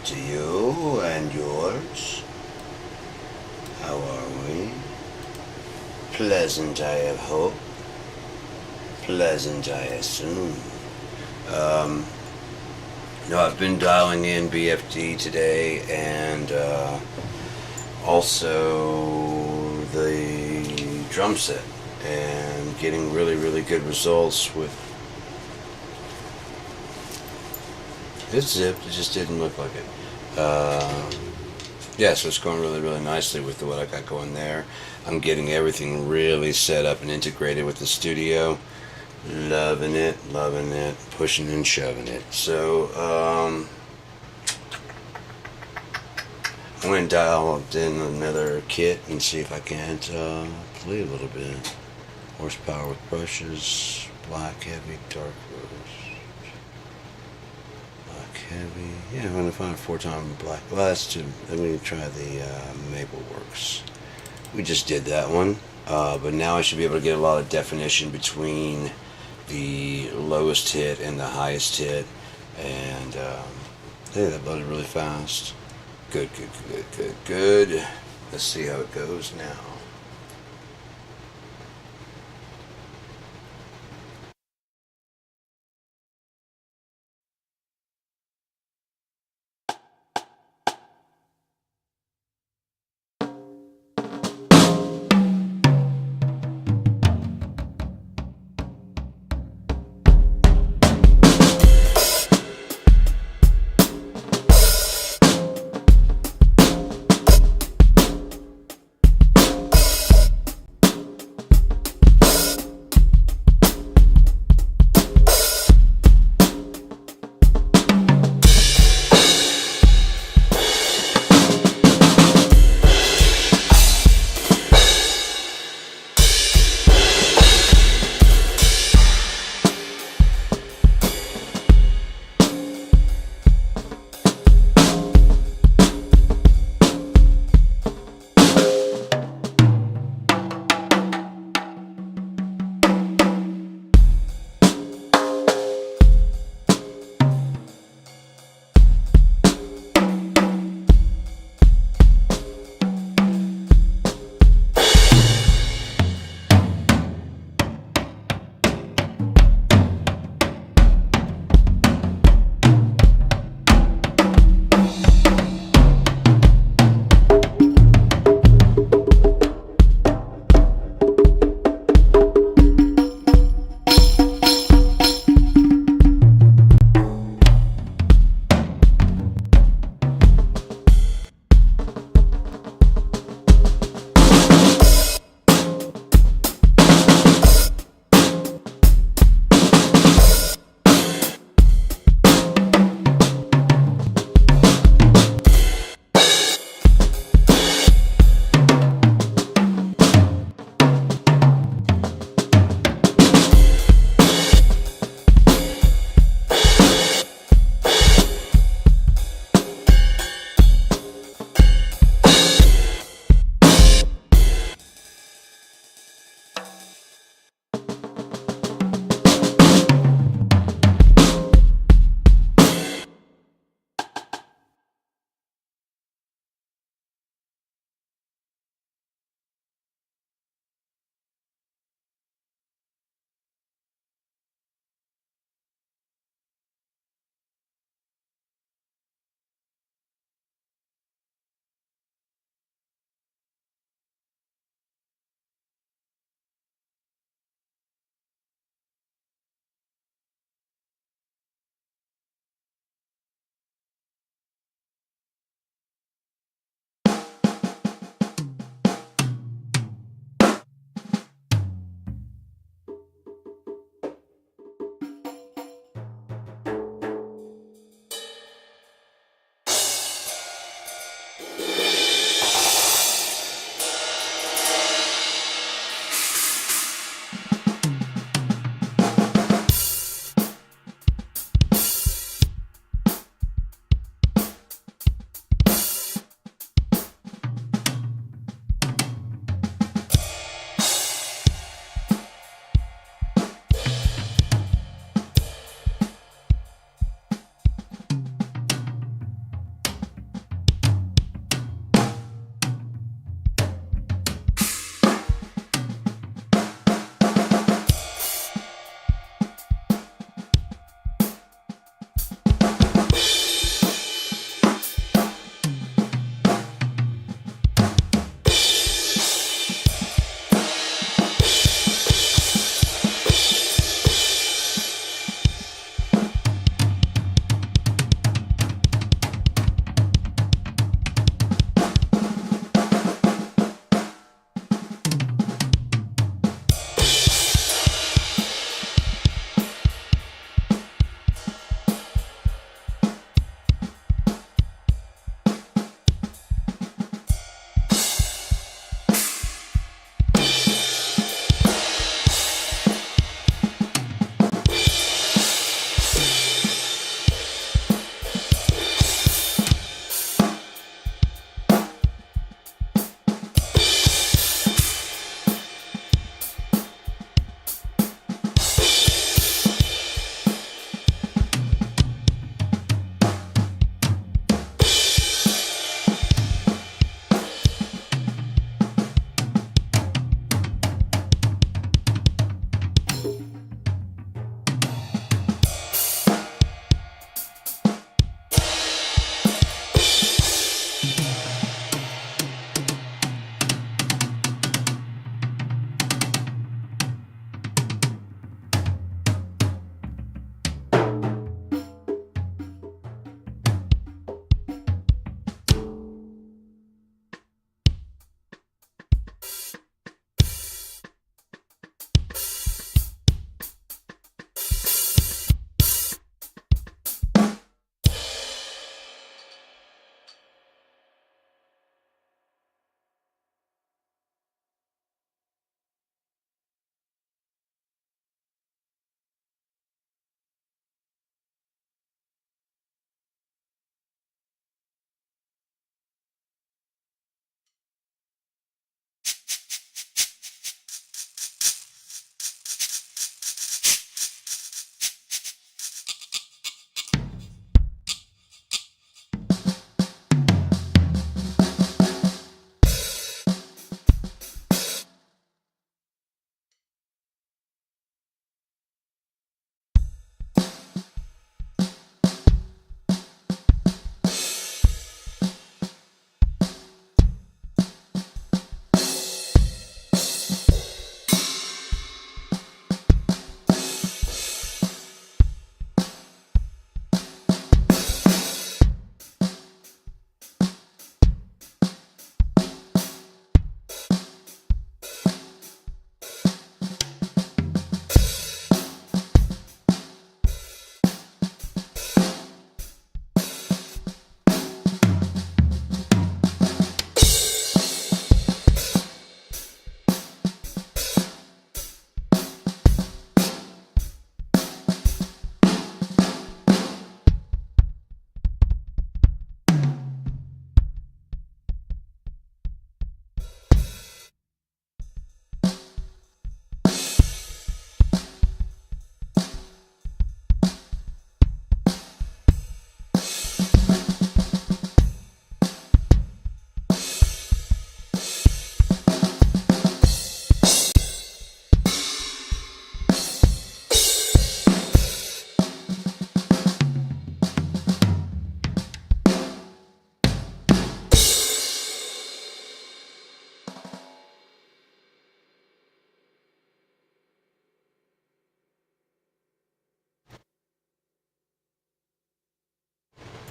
to you and yours. How are we? Pleasant, I have hope. Pleasant, I assume. No, I've been dialing in BFD today, and also the drum set, and getting really good results with. It's zipped, it just didn't look like it. Yeah, so it's going really nicely with what I got going there. I'm getting everything really set up and integrated with the studio. Loving it, pushing and shoving it. So, I'm going to dial in another kit and see if I can't play a little bit. Horsepower with brushes, black, heavy, dark rose. Black, heavy. Yeah, I'm going to find a 4-time black. Well, that's two. Let me try the Maple Works. We just did that one, but now I should be able to get a lot of definition between the lowest hit and the highest hit, and hey, that loaded really fast. Good. Let's see how it goes now.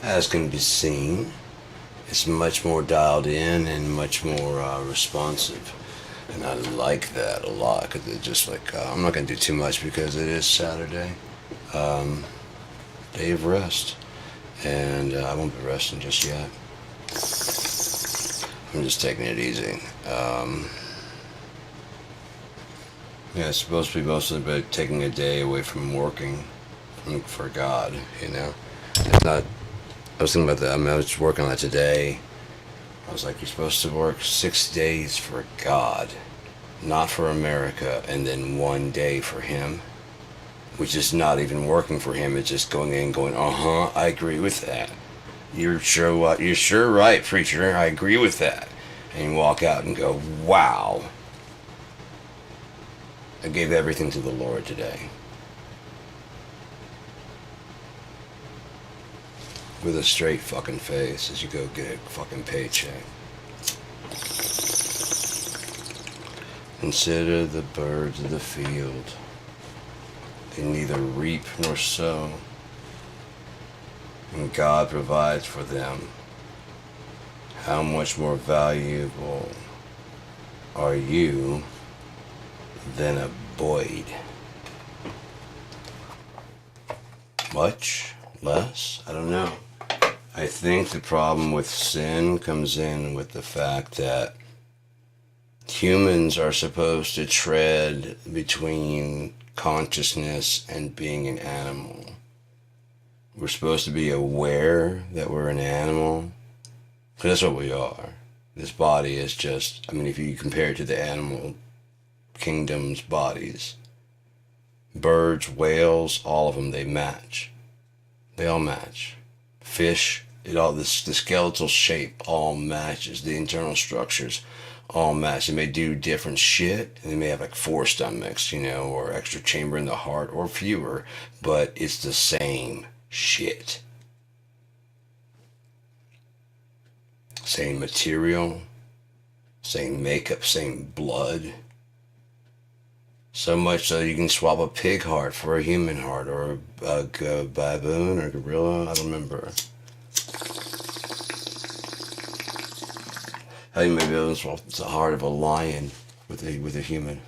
as can be seen, it's much more dialed in and much more responsive. And I like that a lot because it's just like, I'm not going to do too much because it is Saturday, day of rest. And I won't be resting just yet. I'm just taking it easy. Yeah, it's supposed to be mostly about taking a day away from working for God, you know? It's not, I was thinking about that. I mean, I was working on that today. I was like, you're supposed to work 6 days for God, not for America, and then 1 day for Him, which is not even working for Him. It's just going in, going, I agree with that. You're sure what? You're sure right, preacher. I agree with that. And you walk out and go, wow. I gave everything to the Lord today. With a straight fucking face as you go get a fucking paycheck. Consider the birds of the field. They neither reap nor sow, and God provides for them. How much more valuable are you than a Boyd? Much less? I don't know. I think the problem with sin comes in with the fact that humans are supposed to tread between consciousness and being an animal. We're supposed to be aware that we're an animal, because that's what we are. This body is just, I mean, if you compare it to the animal kingdom's bodies, birds, whales, all of them, they match. They all match. Fish, the skeletal shape all matches. The internal structures all match. They may do different shit, and they may have like 4 stomachs, you know, or extra chamber in the heart, or fewer, but it's the same shit. Same material, same makeup, same blood. So much so you can swap a pig heart for a human heart, or a baboon or gorilla. I don't remember. How you may be able to swap the heart of a lion with a human.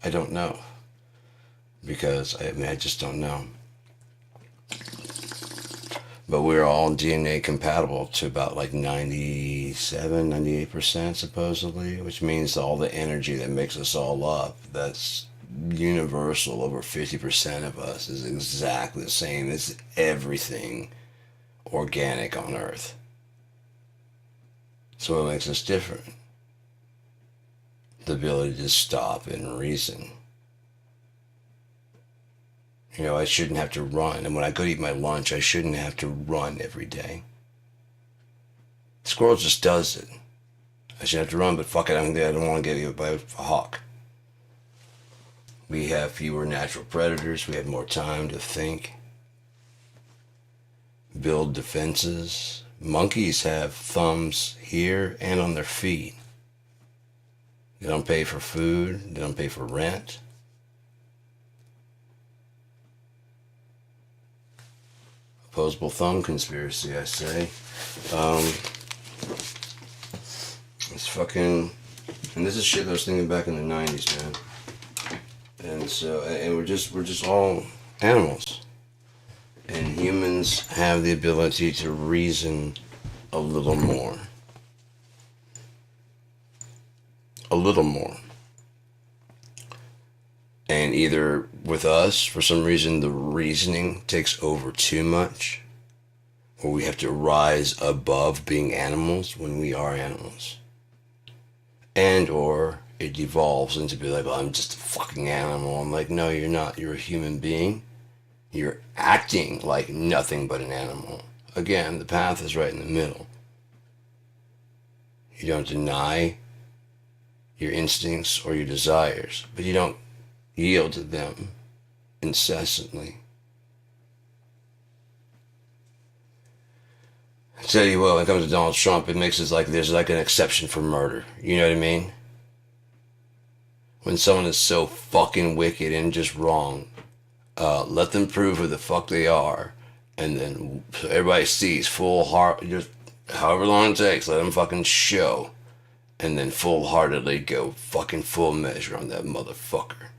I don't know, because I just don't know. But we're all DNA compatible to about like 97, 98% supposedly, which means all the energy that makes us all up, that's universal. Over 50% of us is exactly the same as everything organic on Earth. So what makes us different? The ability to stop and reason. You know, I shouldn't have to run. And when I go to eat my lunch, I shouldn't have to run every day. Squirrel just does it. I shouldn't have to run, but fuck it, I don't want to get eaten by a hawk. We have fewer natural predators. We have more time to think. Build defenses. Monkeys have thumbs here and on their feet. They don't pay for food. They don't pay for rent. Opposable thumb conspiracy, I say. It's fucking, and this is shit I was thinking back in the 90s, man. And so, and we're just all animals. And humans have the ability to reason a little more. A little more. And either with us, for some reason, the reasoning takes over too much, or we have to rise above being animals when we are animals. And or it devolves into be like, well, I'm just a fucking animal. I'm like, no, you're not. You're a human being. You're acting like nothing but an animal. Again, the path is right in the middle. You don't deny your instincts or your desires, but you don't yield to them incessantly. I tell you what, when it comes to Donald Trump, it makes it like there's like an exception for murder. You know what I mean? When someone is so fucking wicked and just wrong, let them prove who the fuck they are, And then so everybody sees full heart, just however long it takes, let them fucking show. And then full-heartedly go fucking full measure on that motherfucker.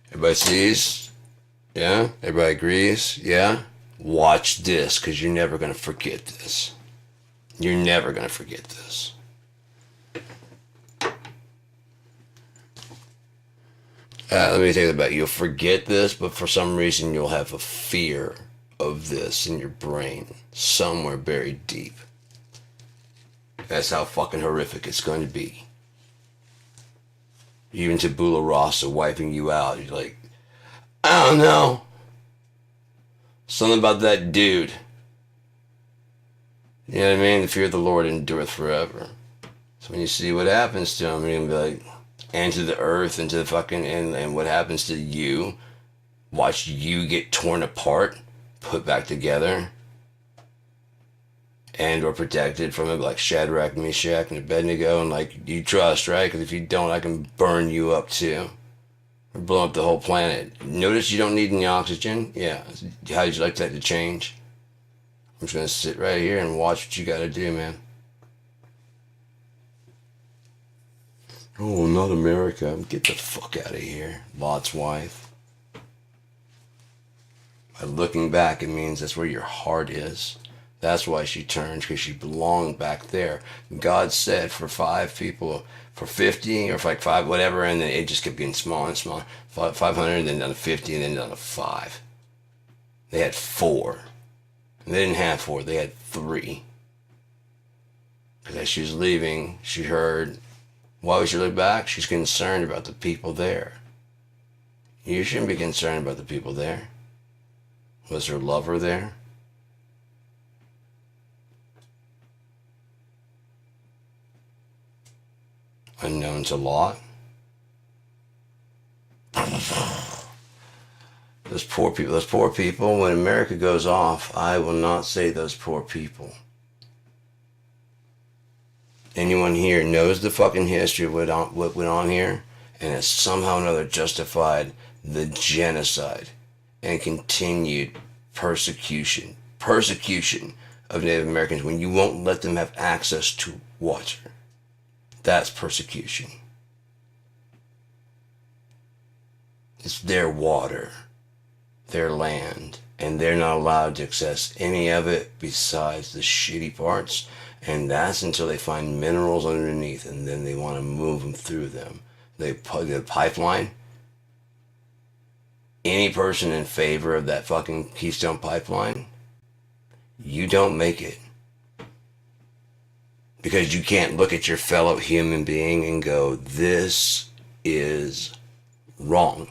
Everybody sees? Yeah? Everybody agrees? Yeah? Watch this, because you're never going to forget this. You're never going to forget this. Let me take that back. You'll forget this, but for some reason you'll have a fear of this in your brain, somewhere buried deep. That's how fucking horrific it's going to be. Even Tabula Rasa wiping you out, you're like, I don't know. Something about that dude. You know what I mean? The fear of the Lord endureth forever. So when you see what happens to him, you're going to be like, and to the earth, and to the fucking, and what happens to you, watch you get torn apart, put back together, and or protected from it, like Shadrach, Meshach, and Abednego, and like, you trust, right? Because if you don't, I can burn you up too. Or blow up the whole planet. Notice you don't need any oxygen? Yeah. How would you like that to change? I'm just going to sit right here and watch what you got to do, man. Oh, not America. Get the fuck out of here, Lot's wife. By looking back, it means that's where your heart is. That's why she turned, because she belonged back there. God said for 5 people, for 50, or for like 5, whatever, and then it just kept getting smaller and smaller. 500, then down to 50, and then down to 5. They had 4. And they didn't have 4, they had 3. Because as she was leaving, she heard, why would she look back? She's concerned about the people there. You shouldn't be concerned about the people there. Was her lover there? Unknown to Lot? Those poor people, when America goes off, I will not say those poor people. Anyone here knows the fucking history of what went on here, and has somehow or another justified the genocide and continued persecution of Native Americans when you won't let them have access to water. That's persecution. It's their water, their land, and they're not allowed to access any of it besides the shitty parts, and that's until they find minerals underneath, and then they want to move them through them. They put the pipeline. Any person in favor of that fucking Keystone Pipeline, you don't make it. Because you can't look at your fellow human being and go, this is wrong.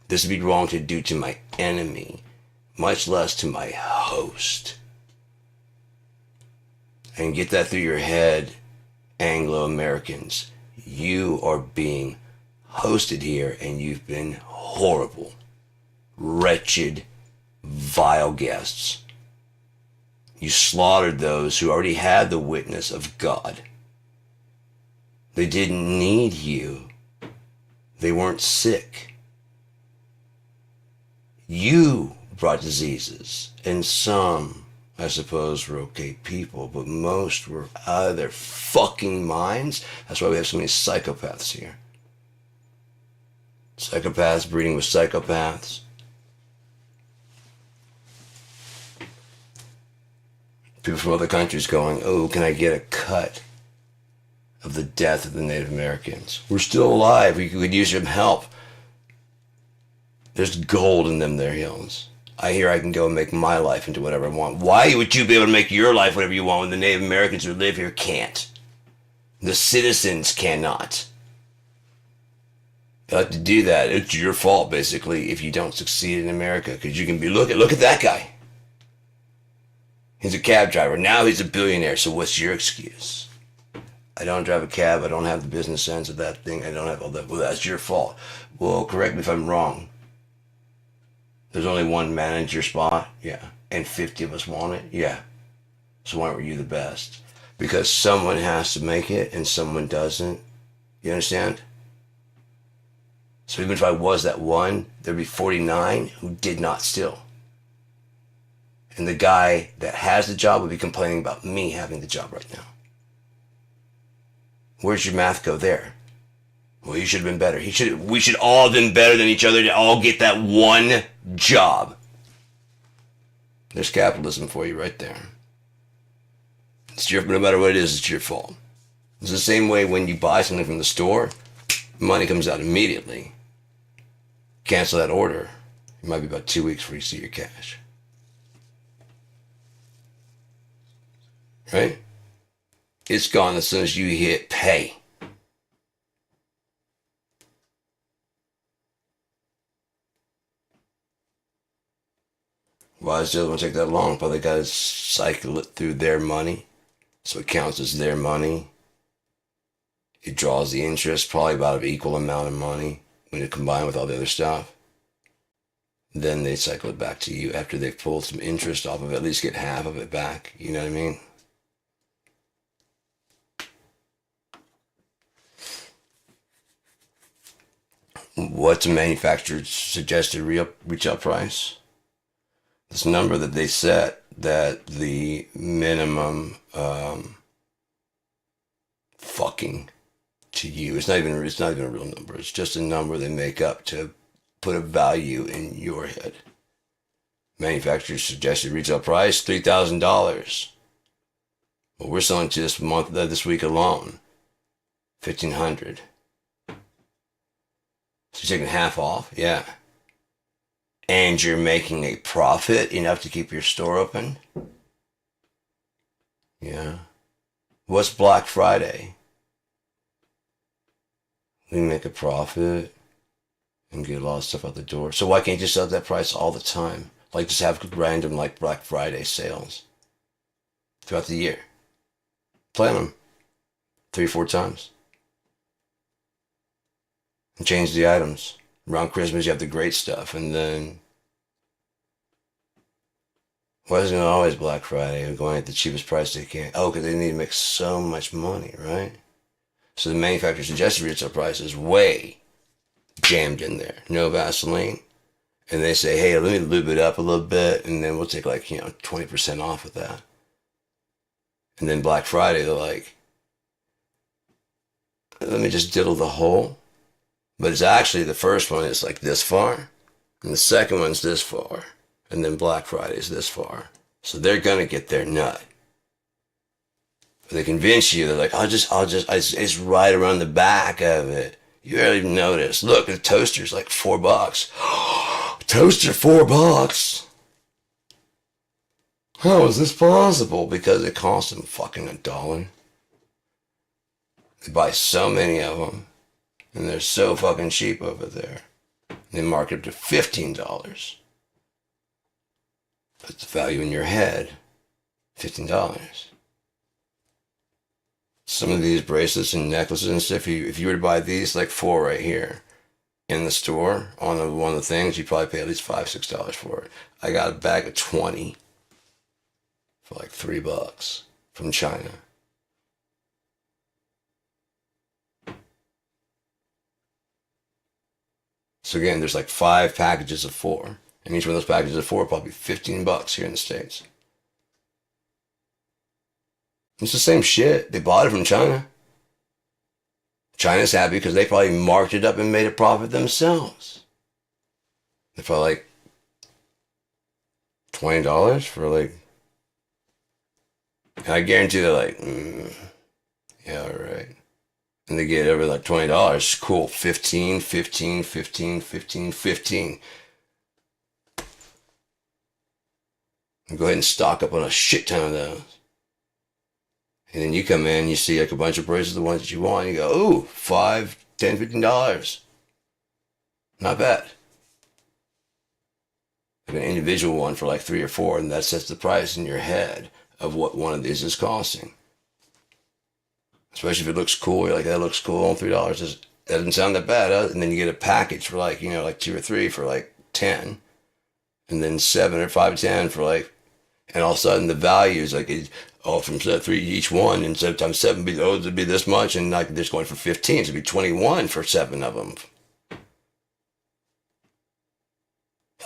This would be wrong to do to my enemy, much less to my host. And get that through your head, Anglo-Americans. You are being hosted here, and you've been horrible, wretched, vile guests. You slaughtered those who already had the witness of God. They didn't need you. They weren't sick. You brought diseases, and some, I suppose, were okay people, but most were out of their fucking minds. That's why we have so many psychopaths here. Psychopaths breeding with psychopaths. People from other countries going, oh, can I get a cut of the death of the Native Americans? We're still alive. We could use some help. There's gold in them there hills. I hear I can go and make my life into whatever I want. Why would you be able to make your life whatever you want when the Native Americans who live here can't? The citizens cannot. You have to do that. It's your fault, basically, if you don't succeed in America. Because you can be, look at that guy. He's a cab driver. Now he's a billionaire. So what's your excuse? I don't drive a cab. I don't have the business sense of that thing. I don't have all that. Well, that's your fault. Well, correct me if I'm wrong. There's only one manager spot? Yeah. And 50 of us want it? Yeah. So why weren't you the best? Because someone has to make it and someone doesn't. You understand? So even if I was that one, there'd be 49 who did not steal. And the guy that has the job would be complaining about me having the job right now. Where's your math go there? Well, you should have been better. We should all have been better than each other to all get that one job. There's capitalism for you right there. No matter what it is, it's your fault. It's the same way when you buy something from the store, money comes out immediately. Cancel that order. It might be about 2 weeks before you see your cash. Right? It's gone as soon as you hit pay. Why does the other one take that long? Probably got to cycle it through their money. So it counts as their money. It draws the interest, probably about an equal amount of money when it combined with all the other stuff. Then they cycle it back to you after they've pulled some interest off of it, at least get half of it back. You know what I mean? What's a manufacturer's suggested retail price? This number that they set, that the minimum fucking to you, it's not even a real number. It's just a number they make up to put a value in your head. Manufacturer's suggested retail price $3,000. Well, we're selling to this week alone, $1,500. So you're taking half off, yeah. And you're making a profit enough to keep your store open? Yeah. What's Black Friday? We make a profit and get a lot of stuff out the door. So why can't you sell at that price all the time? Like just have random like Black Friday sales throughout the year. Plan them 3-4 times. And change the items. Around Christmas, you have the great stuff, and then why isn't it always Black Friday and going at the cheapest price they can? Oh, because they need to make so much money, right? So the manufacturer suggested retail price is way jammed in there. No Vaseline. And they say, hey, let me lube it up a little bit, and then we'll take 20% off of that. And then Black Friday, they're like, let me just diddle the hole. But it's actually, the first one is like this far, and the second one's this far, and then Black Friday is this far. So they're gonna get their nut. But they convince you, they're like, it's right around the back of it. You barely even notice. Look, the toaster's like $4. Toaster $4? How is this possible? Because it costs them fucking $1. They buy so many of them. And they're so fucking cheap over there. They mark it up to $15. That's the value in your head. $15. Some of these bracelets and necklaces and stuff, if you were to buy these, like 4 right here, in the store, on one of the things, you'd probably pay at least $5-6 for it. I got a bag of 20 for like $3 from China. So again, there's like 5 packages of 4. And each one of those packages of 4 probably $15 here in the States. It's the same shit. They bought it from China. China's happy because they probably marked it up and made a profit themselves. They're probably like $20 for like... And I guarantee they're like, yeah, all right. And they get over like $20. Cool. 15. And go ahead and stock up on a shit ton of those. And then you come in, you see like a bunch of bracelets, the ones that you want, and you go, ooh, $5, $10, $15. Not bad. Like an individual one for like 3 or 4, and that sets the price in your head of what one of these is costing. Especially if it looks cool, you're like, that looks cool, on $3. That doesn't sound that bad, huh? And then you get a package for like 2 or 3 for like 10. And then 7 or 5 or 10 for like, and all of a sudden the value is like, from 3 each one, and sometimes 7 it'd be this much, and like this going for 15, so it'd be 21 for 7 of them.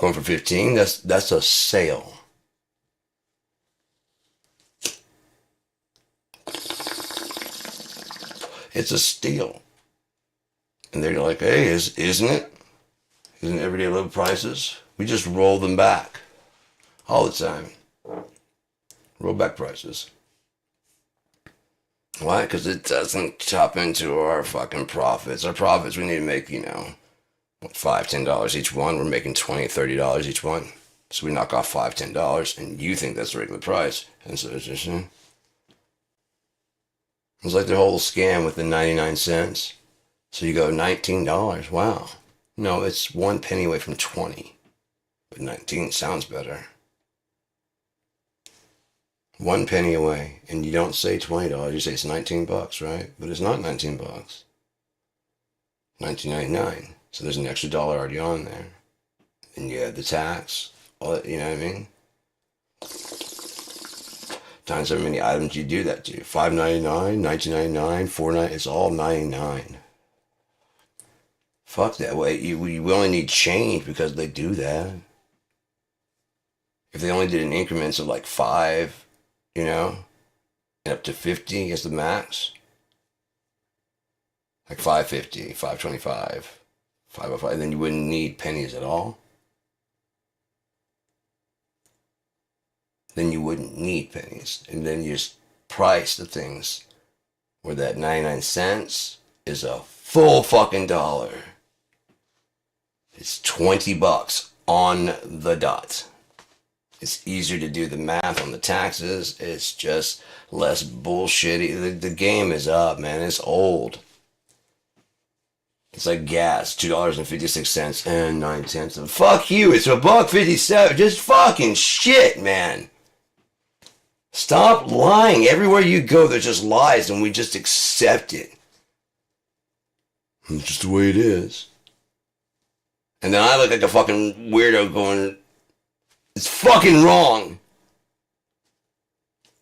Going for 15, that's a sale. It's a steal. And they're like, hey, isn't it? Isn't everyday low prices? We just roll them back all the time. Roll back prices. Why? Because it doesn't chop into our fucking profits. Our profits, we need to make, $5, $10 each one. We're making $20, $30 each one. So we knock off $5, $10, and you think that's the regular price. And so it's just, it's like the whole scam with the 99 cents. So you go, $19, wow. No, it's 1 penny away from 20. But 19 sounds better. 1 penny away, and you don't say $20, you say it's $19, right? But it's not $19. $19.99. So there's an extra dollar already on there. And you add the tax, all that, you know what I mean? Times how many items you do that to. $5.99, $19.99, $4.99, it's all 99. Fuck that way. We only need change because they do that. If they only did in increments of like 5, and up to 50 is the max. Like 550, 525, 505, then you wouldn't need pennies at all. Then you wouldn't need pennies. And then you just price the things where that 99 cents is a full fucking dollar. It's $20 on the dot. It's easier to do the math on the taxes. It's just less bullshit. The game is up, man. It's old. It's like gas, $2.56 and 9 cents. Fuck you, it's $1.57. Just fucking shit, man. Stop lying. Everywhere you go, there's just lies, and we just accept it. It's just the way it is. And then I look like a fucking weirdo going, it's fucking wrong.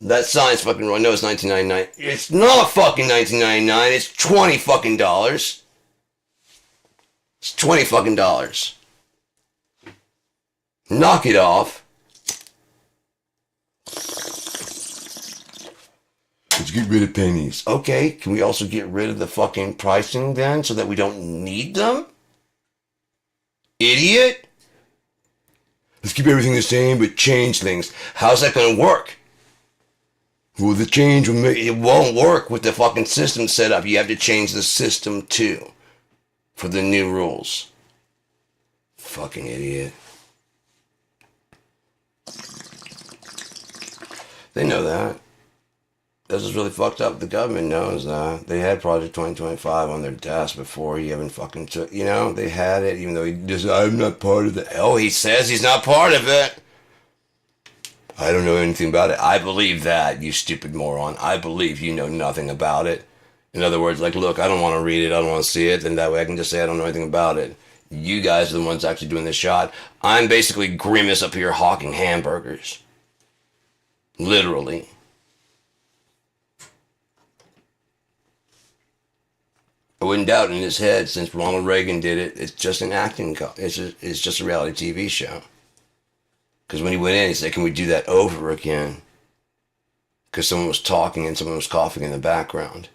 That sign's fucking wrong. No, it's $19.99. It's not fucking $19.99. It's $20 fucking dollars. It's $20 fucking dollars. Knock it off. Let's get rid of pennies. Okay, can we also get rid of the fucking pricing then so that we don't need them? Idiot. Let's keep everything the same, but change things. How's that going to work? Well, the change will make it won't work with the fucking system set up. You have to change the system too for the new rules. Fucking idiot. They know that. This is really fucked up. The government knows that. They had Project 2025 on their desk before he even fucking took, they had it, even though he just, I'm not part of it. Oh, he says he's not part of it. I don't know anything about it. I believe that, you stupid moron. I believe you know nothing about it. In other words, like, look, I don't want to read it. I don't want to see it. And that way I can just say I don't know anything about it. You guys are the ones actually doing this shot. I'm basically Grimace up here hawking hamburgers. Literally. I wouldn't doubt in his head, since Ronald Reagan did it, it's just an acting, it's just a reality TV show. Because when he went in, he said, can we do that over again? Because someone was talking and someone was coughing in the background.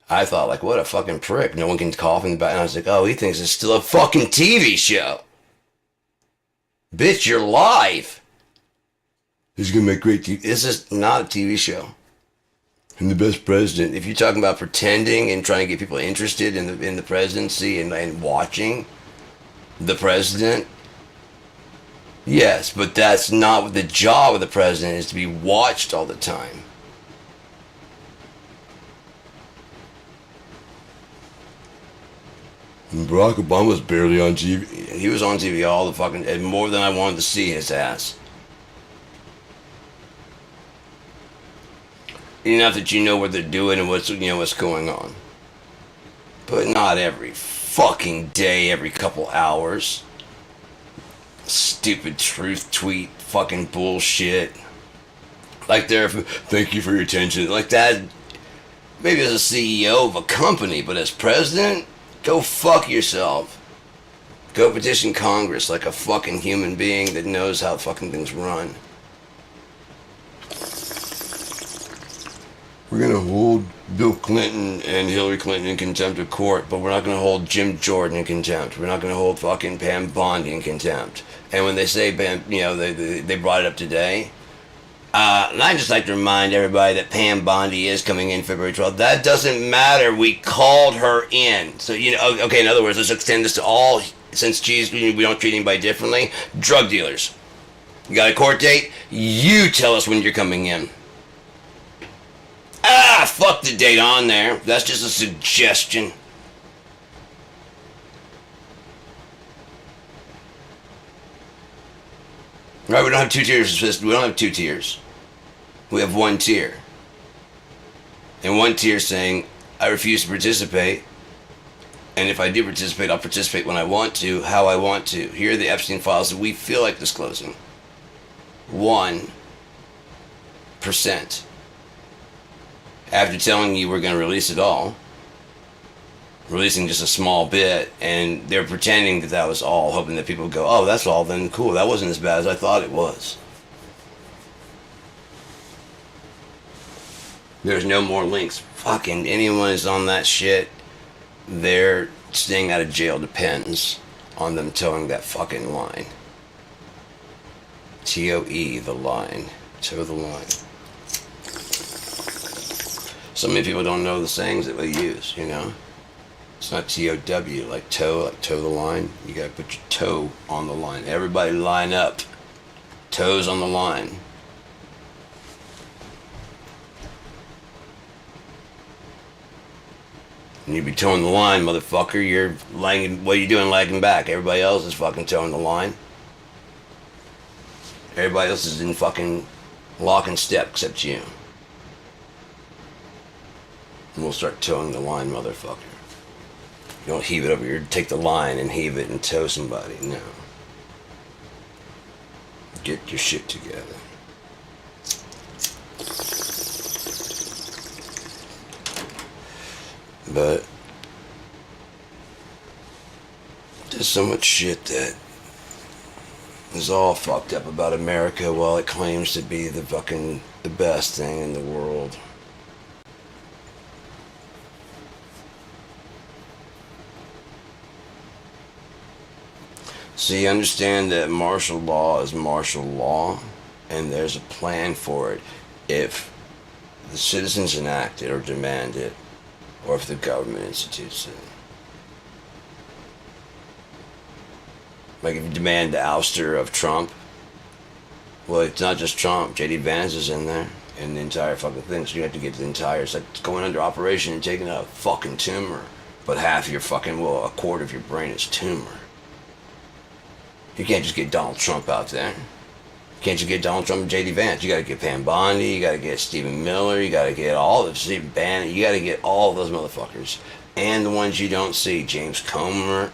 I thought, like, what a fucking prick. No one can cough in the background. I was like, oh, he thinks it's still a fucking TV show. Bitch, you're live. This is going to make great TV. This is not a TV show. And the best president, if you're talking about pretending and trying to get people interested in the presidency and watching the president, yes, but that's not what the job of the president is, to be watched all the time. And Barack Obama was barely on TV. He was on TV all the fucking, and more than I wanted to see his ass. Enough that you know what they're doing and what's going on. But not every fucking day, every couple hours. Stupid truth tweet, fucking bullshit. Like thank you for your attention. Like that, maybe as a CEO of a company, but as president, go fuck yourself. Go petition Congress like a fucking human being that knows how fucking things run. We're going to hold Bill Clinton and Hillary Clinton in contempt of court, but we're not going to hold Jim Jordan in contempt. We're not going to hold fucking Pam Bondi in contempt. And when they say, they brought it up today, and I just like to remind everybody that Pam Bondi is coming in February 12th. That doesn't matter. We called her in. So, okay, in other words, let's extend this to all, since, we don't treat anybody differently, drug dealers. You got a court date? You tell us when you're coming in. Fuck the date on there. That's just a suggestion. Right, we don't have two tiers. We don't have two tiers. We have one tier. And one tier saying, I refuse to participate. And if I do participate, I'll participate when I want to, how I want to. Here are the Epstein files that we feel like disclosing. 1%. After telling you we're going to release it all, releasing just a small bit, and they're pretending that was all, hoping that people would go, oh, that's all, then cool, that wasn't as bad as I thought it was. There's no more links. Fucking anyone is on that shit, their staying out of jail depends on them towing that fucking line. TOE, the line. Toe the line. So many people don't know the sayings that we use, It's not TOW, like toe the line. You gotta put your toe on the line. Everybody line up. Toes on the line. And you be towing the line, motherfucker. You're lagging. What are you doing lagging back? Everybody else is fucking towing the line. Everybody else is in fucking lock and step except you. And we'll start towing the line, motherfucker. You don't heave it over here. Take the line and heave it and tow somebody. No. Get your shit together. But there's so much shit that is all fucked up about America while it claims to be the best thing in the world. So you understand that martial law is martial law, and there's a plan for it if the citizens enact it or demand it, or if the government institutes it. Like if you demand the ouster of Trump, well, it's not just Trump. J.D. Vance is in there, and the entire fucking thing, so you have to get the entire, it's like going under operation and taking a fucking tumor, but half your fucking, a quarter of your brain is tumor. You can't just get Donald Trump out there. You can't just get Donald Trump and J.D. Vance. You gotta get Pam Bondi, you gotta get Stephen Miller, you gotta get all of Stephen Bannon, you gotta get all of those motherfuckers. And the ones you don't see, James Comer,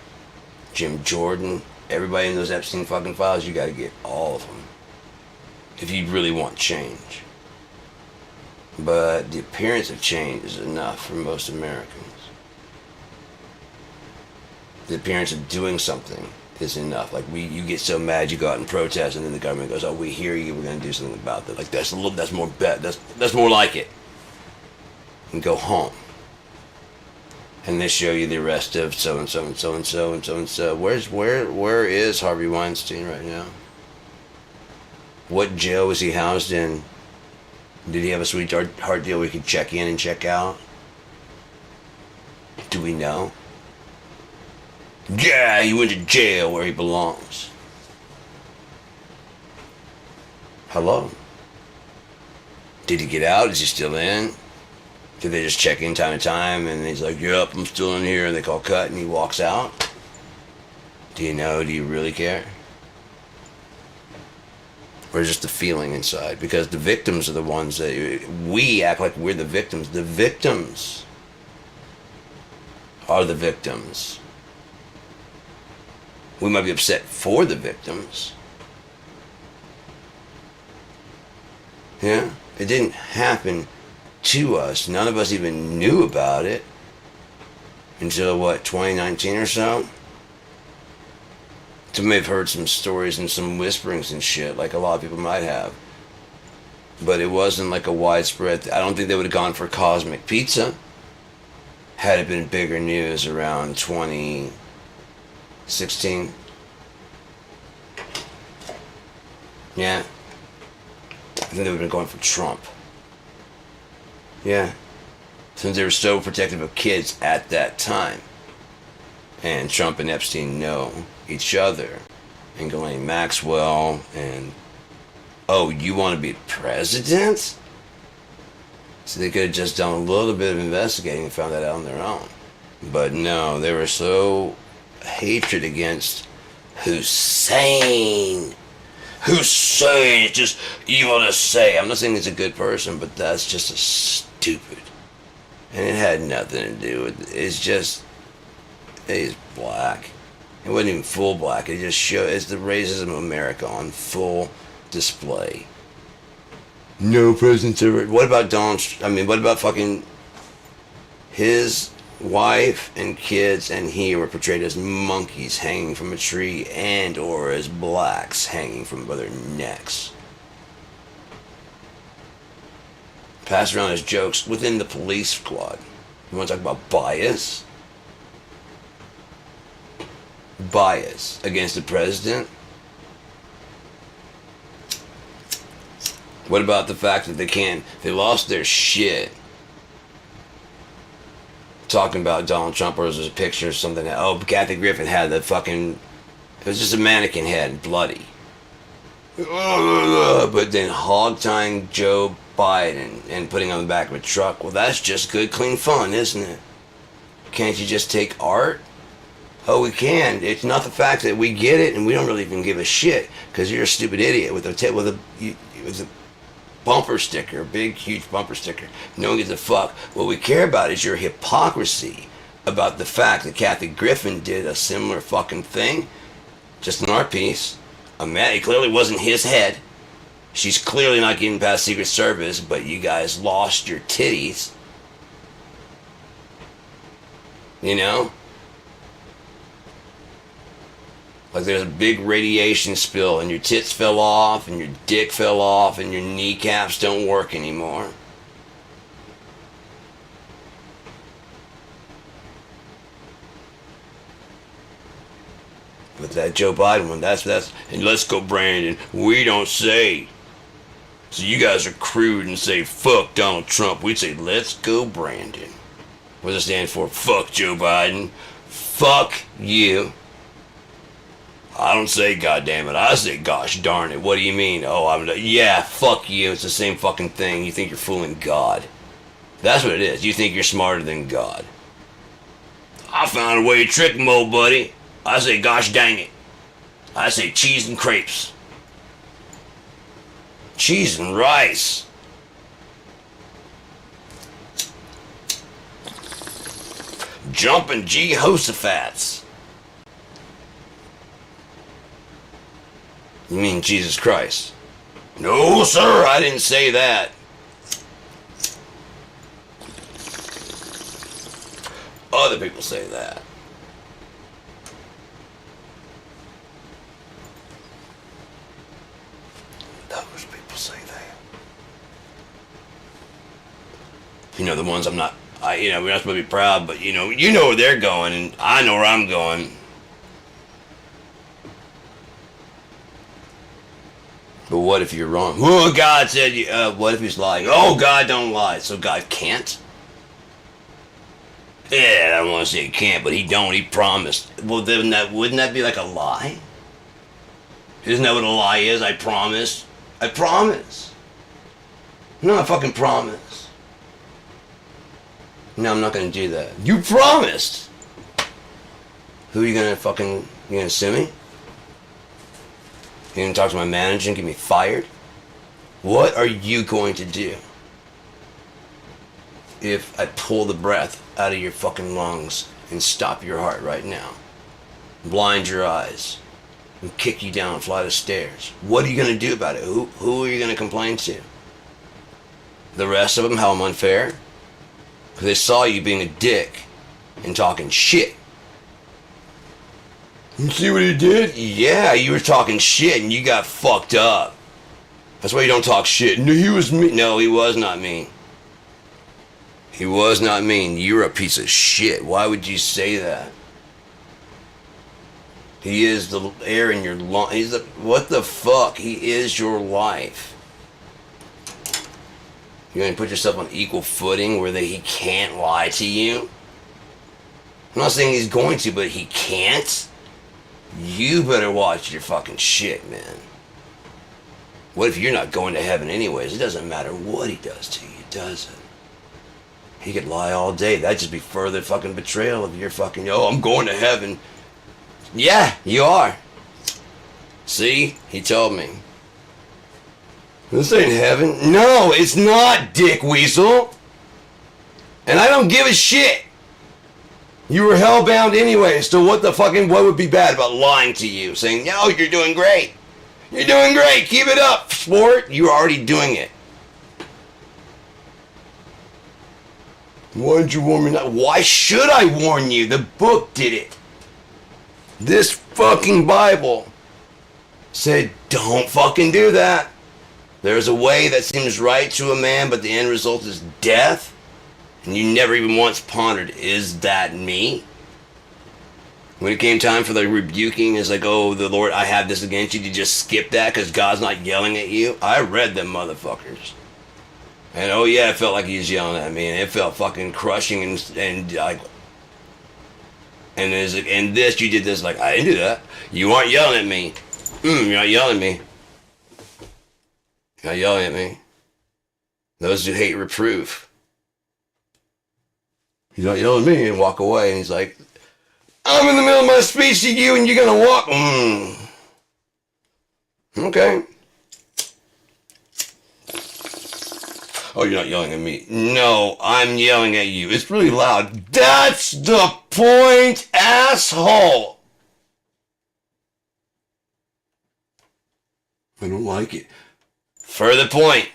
Jim Jordan, everybody in those Epstein fucking files, you gotta get all of them. If you really want change. But the appearance of change is enough for most Americans. The appearance of doing something is enough. Like you get so mad you go out and protest, and then the government goes, "Oh, we hear you. We're going to do something about that." Like that's more that's more like it. And go home. And they show you the arrest of so and so and so and so and so and so. Where is Harvey Weinstein right now? What jail was he housed in? Did he have a sweetheart deal where he could check in and check out? Do we know? Yeah, he went to jail where he belongs. Hello? Did he get out? Is he still in? Did they just check in time to time and he's like, yep, I'm still in here, and they call cut and he walks out? Do you know? Do you really care? Or just the feeling inside? Because the victims are the ones that we act like we're the victims. The victims are the victims. We might be upset for the victims. Yeah? It didn't happen to us. None of us even knew about it until, 2019 or so? To may have heard some stories and some whisperings and shit, like a lot of people might have. But it wasn't like a widespread. I don't think they would have gone for Cosmic Pizza had it been bigger news around 2016. Yeah. I think they would have been going for Trump. Yeah. Since they were so protective of kids at that time. And Trump and Epstein know each other. And Ghislaine Maxwell and... Oh, you want to be president? So they could have just done a little bit of investigating and found that out on their own. But no, they were so hatred against Hussein. Hussein is just evil to say. I'm not saying he's a good person, but that's just a stupid. And it had nothing to do with it. It's just, he's black. It wasn't even full black. It just showed, it's the racism of America on full display. No presidents ever. What about what about fucking his wife and kids and he were portrayed as monkeys hanging from a tree and or as blacks hanging from by their necks. Passed around as jokes within the police squad. You want to talk about bias? Bias against the president? What about the fact that they lost their shit talking about Donald Trump, or was there a picture or something that, oh, Kathy Griffin had the fucking, it was just a mannequin head, bloody. But then hog-tying Joe Biden and putting on the back of a truck, well, that's just good, clean fun, isn't it? Can't you just take art? Oh, we can. It's not the fact that we get it and we don't really even give a shit because you're a stupid idiot with a bumper sticker, a big, huge bumper sticker. No one gives a fuck. What we care about is your hypocrisy about the fact that Kathy Griffin did a similar fucking thing, just an art piece. It clearly wasn't his head. She's clearly not getting past Secret Service, but you guys lost your titties. You know? Like there's a big radiation spill and your tits fell off and your dick fell off and your kneecaps don't work anymore. But that Joe Biden one, that's, and let's go Brandon, we don't say. So you guys are crude and say fuck Donald Trump. We'd say let's go Brandon. What does it stand for? Fuck Joe Biden. Fuck you. I don't say goddamn it. I say gosh darn it. What do you mean? Oh, yeah, fuck you. It's the same fucking thing. You think you're fooling God. That's what it is. You think you're smarter than God. I found a way to trick him, old buddy. I say gosh dang it. I say cheese and crepes. Cheese and rice. Jumping Jehoshaphat's. You mean Jesus Christ? No, sir, I didn't say that. Other people say that. Those people say that. You know, the ones we're not supposed to be proud, but you know where they're going, and I know where I'm going. But what if you're wrong? Oh, God said, what if he's lying? Oh, God don't lie, so God can't? Yeah, I don't want to say he can't, but he don't, he promised. Well, then wouldn't that be like a lie? Isn't that what a lie is? I promise. I promise. No, I fucking promise. No, I'm not going to do that. You promised! Who are you going to you going to sue me? You gonna talk to my manager and get me fired? What are you going to do if I pull the breath out of your fucking lungs and stop your heart right now? Blind your eyes and kick you down a flight of stairs. What are you gonna do about it? Who are you gonna complain to? The rest of them, how I'm unfair? Because they saw you being a dick and talking shit. You see what he did? Yeah, you were talking shit and you got fucked up. That's why you don't talk shit. No, he was mean. No, he was not mean. He was not mean. You're a piece of shit. Why would you say that? He is the air in your lungs. He's the, what the fuck? He is your life. You're going to put yourself on equal footing where he can't lie to you? I'm not saying he's going to, but he can't? You better watch your fucking shit, man. What if you're not going to heaven anyways? It doesn't matter what he does to you, does it? He could lie all day. That'd just be further fucking betrayal of your fucking, oh, I'm going to heaven. Yeah, you are. See? He told me. This ain't heaven. No, it's not, Dick Weasel. And I don't give a shit. You were hellbound anyway, so what would be bad about lying to you? Saying, no, you're doing great. You're doing great. Keep it up, sport. You're already doing it. Why did you warn me not? Why should I warn you? The book did it. This fucking Bible said, don't fucking do that. There's a way that seems right to a man, but the end result is death. And you never even once pondered, is that me? When it came time for the rebuking, it's like, oh, the Lord, I have this against you. Did you just skip that because God's not yelling at you? I read them motherfuckers. And oh yeah, it felt like he was yelling at me. And it felt fucking crushing and like... And there's like, and this, you did this, like, I didn't do that. You aren't yelling at me. You're not yelling at me. You're not yelling at me. Those who hate reproof. He's not yelling at me, and walk away. And he's like, I'm in the middle of my speech to you and you're gonna walk. Okay. Oh, you're not yelling at me. No, I'm yelling at you. It's really loud. That's the point, asshole. I don't like it. Further point.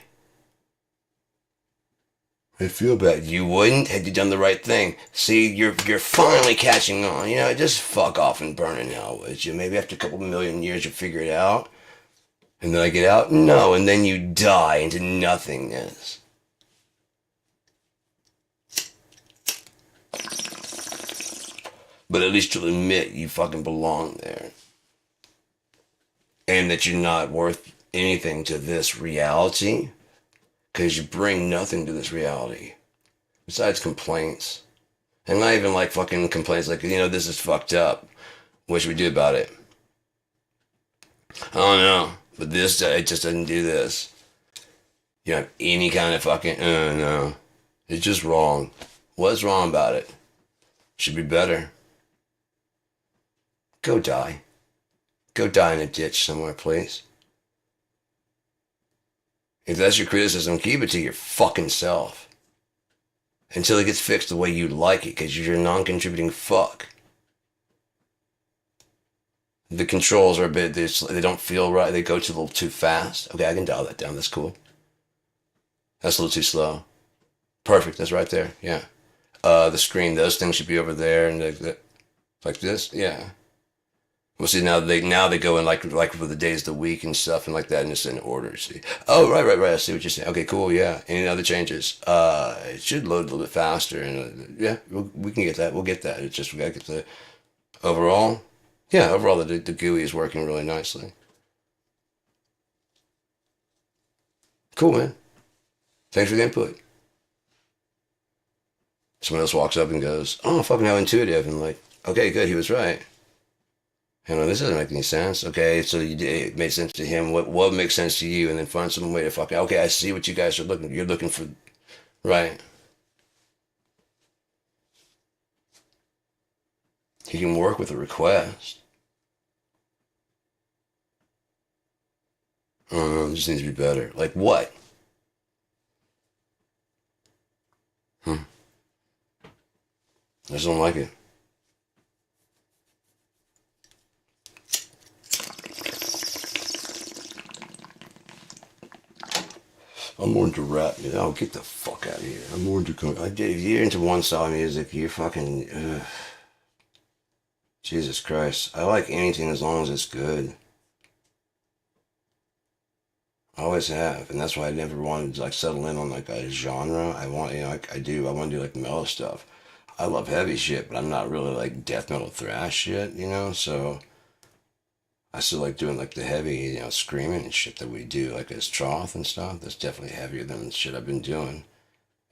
I feel bad. You wouldn't had you done the right thing. See, you're finally catching on. You know, just fuck off and burn in hell, would you? Maybe after a couple million years you'll figure it out. And then I get out? No, and then you die into nothingness. But at least you'll admit you fucking belong there. And that you're not worth anything to this reality. Because you bring nothing to this reality. Besides complaints. And not even like fucking complaints like, you know, this is fucked up. What should we do about it? I don't know. But this, it just doesn't do this. You don't have any kind of fucking, no. It's just wrong. What's wrong about it? Should be better. Go die. Go die in a ditch somewhere, please. If that's your criticism, keep it to your fucking self. Until it gets fixed the way you like it, because you're a non-contributing fuck. The controls are a bit, they don't feel right, they go too a little too fast. Okay, I can dial that down, that's cool. That's a little too slow. Perfect, that's right there, yeah. The screen, those things should be over there, and like this, yeah. Well, see, now they go in like for the days of the week and stuff and like that, and it's in order, see. Oh, right, I see what you're saying. Okay, cool, yeah. Any other changes? It should load a little bit faster, and yeah, we can get that. We'll get that. It's just we gotta get the overall. Yeah, overall the GUI is working really nicely. Cool, man. Thanks for the input. Someone else walks up and goes, oh, fucking how intuitive, and like, okay, good, he was right. You know, this doesn't make any sense. Okay, so it made sense to him. What makes sense to you? And then find some way to fucking, okay, I see what you guys are looking, you're looking for, right? You can work with a request. Oh, this needs to be better. Like what? I just don't like it. I'm more into rap. Oh, get the fuck out of here. I'm more into... If you're into one style of music, you're fucking... Jesus Christ. I like anything as long as it's good. I always have, and that's why I never wanted to like settle in on like a genre. I want, like I do. I want to do like mellow stuff. I love heavy shit, but I'm not really like death metal thrash shit. So I still like doing like the heavy, screaming and shit that we do, like as Troth and stuff. That's definitely heavier than the shit I've been doing.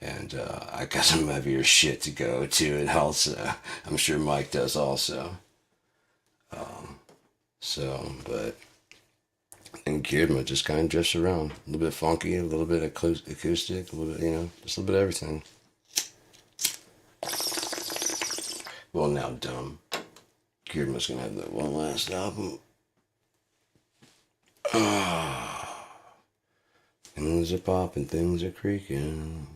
And I got some heavier shit to go to, and also I'm sure Mike does also. But and Kidma just kind of drifts around. A little bit funky, a little bit acoustic, a little bit, just a little bit of everything. Well, now dumb. Kidma's gonna have that one last album. Things are popping, things are creaking.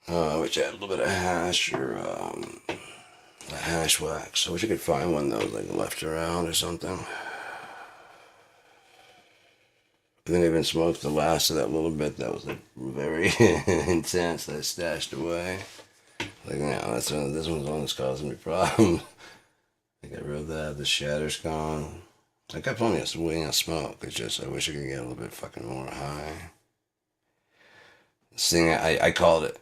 I wish I had a little bit of hash or a hash wax. I wish I could find one that was like left around or something. I think I even smoked the last of that little bit that was like very intense that I stashed away. Like, no, this one's the one that's causing me problems. I got rid of that. The shatter's gone. I got plenty of wing of smoke. It's just I wish I could get a little bit fucking more high. This thing, I called it.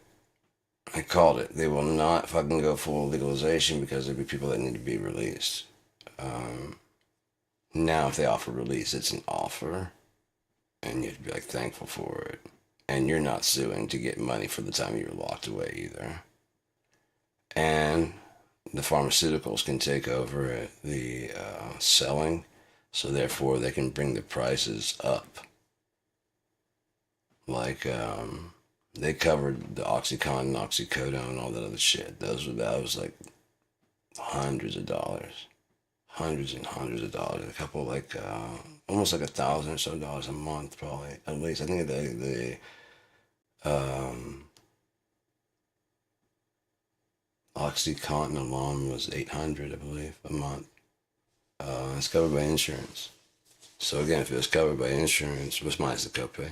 I called it. They will not fucking go full legalization because there'll be people that need to be released. Now, if they offer release, it's an offer, and you have to be like thankful for it. And you're not suing to get money for the time you're locked away either. And the pharmaceuticals can take over the selling, so therefore they can bring the prices up. Like, they covered the OxyContin, oxycodone, all that other shit. That was like hundreds of dollars. Hundreds and hundreds of dollars. A couple, like, almost like $1,000 or so dollars a month, probably. At least. I think the OxyContin alone was $800, I believe, a month. It's covered by insurance. So again, if it was covered by insurance, what's minus the copay?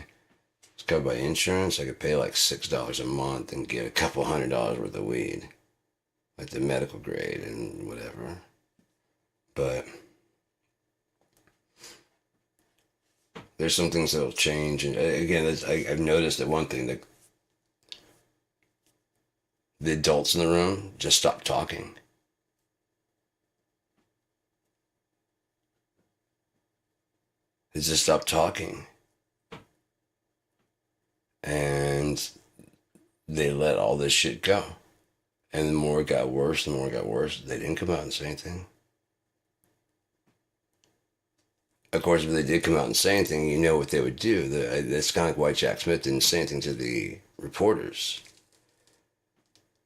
It's covered by insurance. I could pay like $6 a month and get a couple $100 worth of weed, like the medical grade and whatever. But there's some things that'll change, and again, I've noticed that one thing that the adults in the room just stop talking. They just stop talking. And they let all this shit go. And the more it got worse, they didn't come out and say anything. Of course, if they did come out and say anything, you know what they would do. That's kind of like why Jack Smith didn't say anything to the reporters.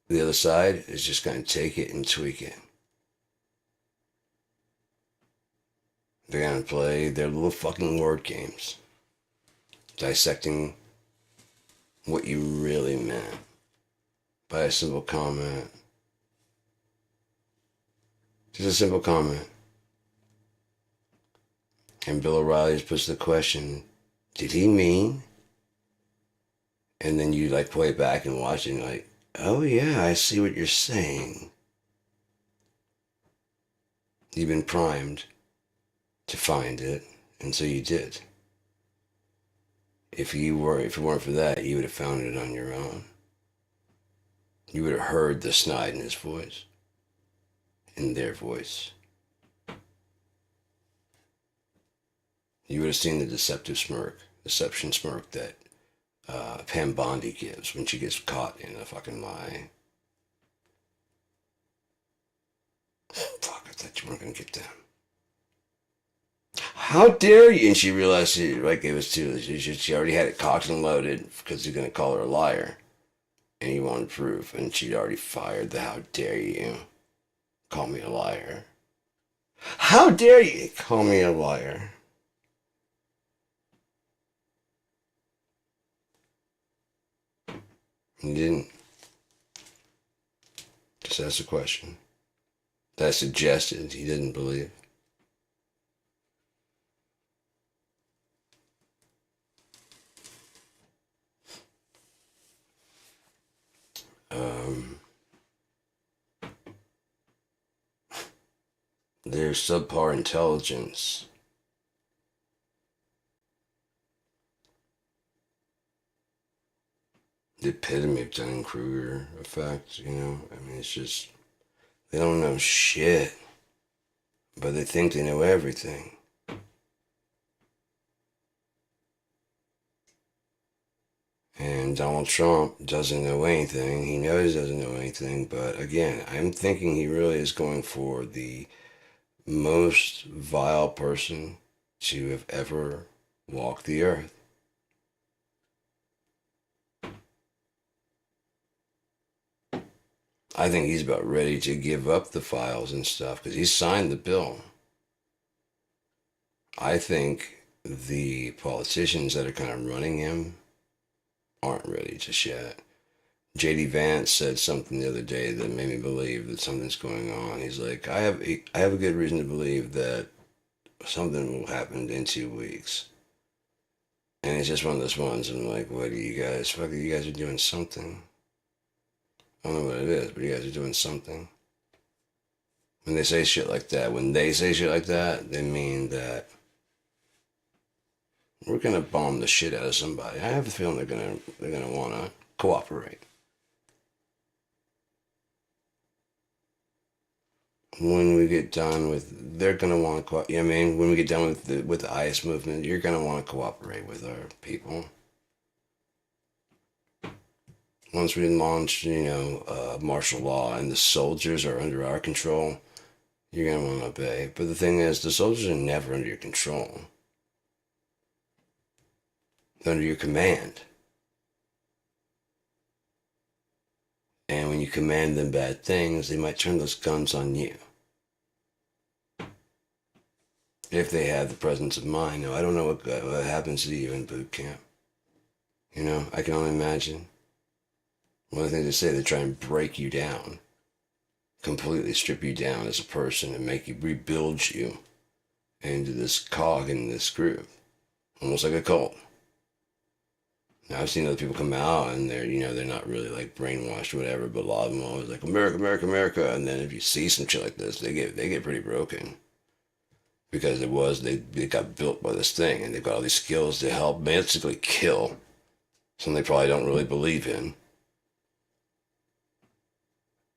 The other side is just going to take it and tweak it. They're going to play their little fucking word games, dissecting what you really meant by a simple comment. Just a simple comment. And Bill O'Reilly just puts the question, did he mean? And then you like play it back and watch it and you're like, oh yeah, I see what you're saying. You've been primed to find it, and so you did. If it weren't for that, you would have found it on your own. You would have heard the snide in his voice, in their voice. You would have seen the deception smirk that Pam Bondi gives when she gets caught in a fucking lie. Fuck, I thought you weren't gonna get them. How dare you? And she realized it was too. She already had it cocked and loaded because he's gonna call her a liar, and he wanted proof. And she'd already fired the "How dare you call me a liar? How dare you call me a liar?" He didn't. Just asked a question that I suggested he didn't believe. They're subpar intelligence. The epitome of Dunning-Kruger effect, you know? I mean, it's just, they don't know shit, but they think they know everything. And Donald Trump doesn't know anything. He knows he doesn't know anything, but again, I'm thinking he really is going for the most vile person to have ever walked the earth. I think he's about ready to give up the files and stuff because he signed the bill. I think the politicians that are kind of running him aren't ready just yet. JD Vance said something the other day that made me believe that something's going on. He's like, I have a good reason to believe that something will happen in 2 weeks. And it's just one of those ones. I'm like, what are you guys? Fuck, you guys are doing something. I don't know what it is, but you guys are doing something. When they say shit like that, they mean that we're gonna bomb the shit out of somebody. I have a feeling they're gonna wanna cooperate. When we get done with, they're gonna want to. You know what I mean, when we get done with the IS movement, you're gonna want to cooperate with our people. Once we launch, martial law and the soldiers are under our control, you're gonna want to obey. But the thing is, the soldiers are never under your control. They're under your command. And when you command them bad things, they might turn those guns on you. If they have the presence of mind. Now, I don't know what happens to you in boot camp. I can only imagine. One of the things they say, they try and break you down. Completely strip you down as a person and rebuild you into this cog in this group. Almost like a cult. Now, I've seen other people come out and they're not really like brainwashed or whatever, but a lot of them are always like, America, America, America. And then if you see some shit like this, they get pretty broken. Because they got built by this thing and they've got all these skills to help basically kill something they probably don't really believe in.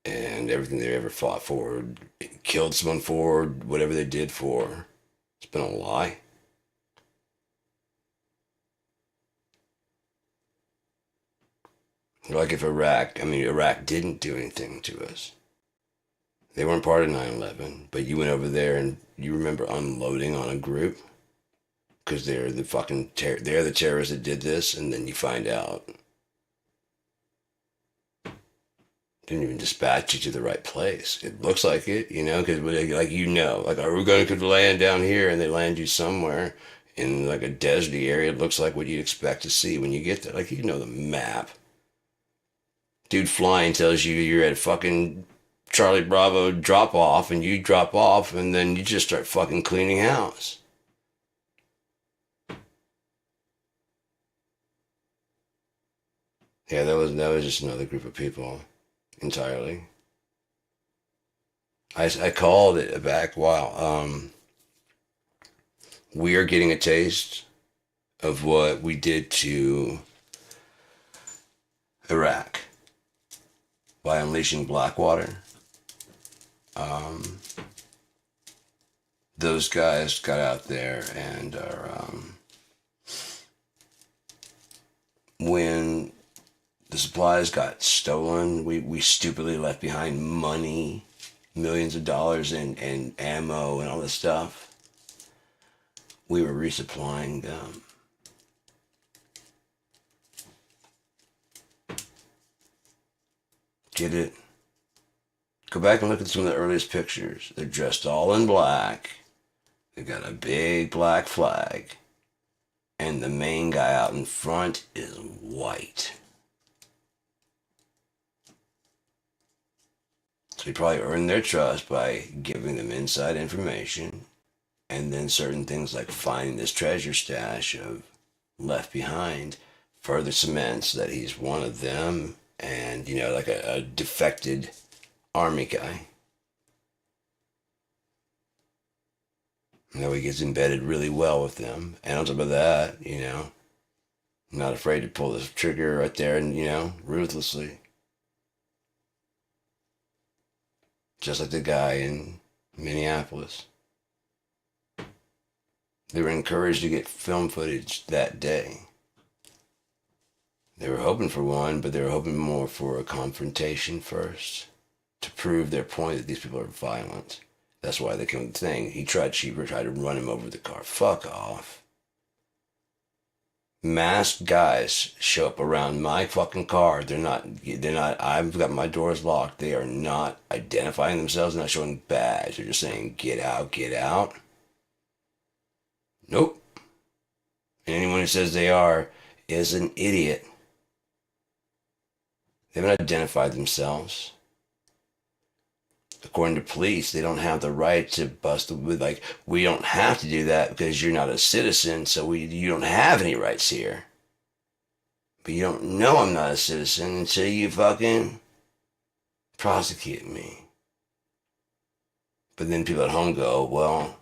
And everything they ever fought for, killed someone for, whatever they did for, it's been a lie. Like if Iraq didn't do anything to us. They weren't part of 9/11, but you went over there and you remember unloading on a group because they're the they're the terrorists that did this, and then you find out didn't even dispatch you to the right place. It looks like it, because like are we going to land down here, and they land you somewhere in like a deserty area. It looks like what you'd expect to see when you get there, like the map. Dude flying tells you you're at fucking Charlie Bravo drop off, and you drop off, and then you just start fucking cleaning house. Yeah, that was just another group of people entirely. I called it back. Wow, we are getting a taste of what we did to Iraq by unleashing Blackwater. Those guys got out there and are, when the supplies got stolen, we stupidly left behind money, millions of dollars in ammo and all this stuff. We were resupplying them. Get it? Go back and look at some of the earliest pictures. They're dressed all in black. They got a big black flag. And the main guy out in front is white. So he probably earned their trust by giving them inside information. And then certain things like finding this treasure stash of left behind further cements that he's one of them. And, like a defected army guy. You know, he gets embedded really well with them. And on top of that, not afraid to pull the trigger right there and, ruthlessly. Just like the guy in Minneapolis. They were encouraged to get film footage that day. They were hoping for one, but they were hoping more for a confrontation first to prove their point that these people are violent. That's why they came to the thing. Cheaper tried to run him over with the car. Fuck off. Masked guys show up around my fucking car. They're not, I've got my doors locked. They are not identifying themselves, not showing badge. They're just saying, get out, get out. Nope. And anyone who says they are is an idiot. They haven't identified themselves. According to police, they don't have the right to bust with, like, we don't have to do that because you're not a citizen, so you don't have any rights here. But you don't know I'm not a citizen until you fucking prosecute me. But then people at home go, well,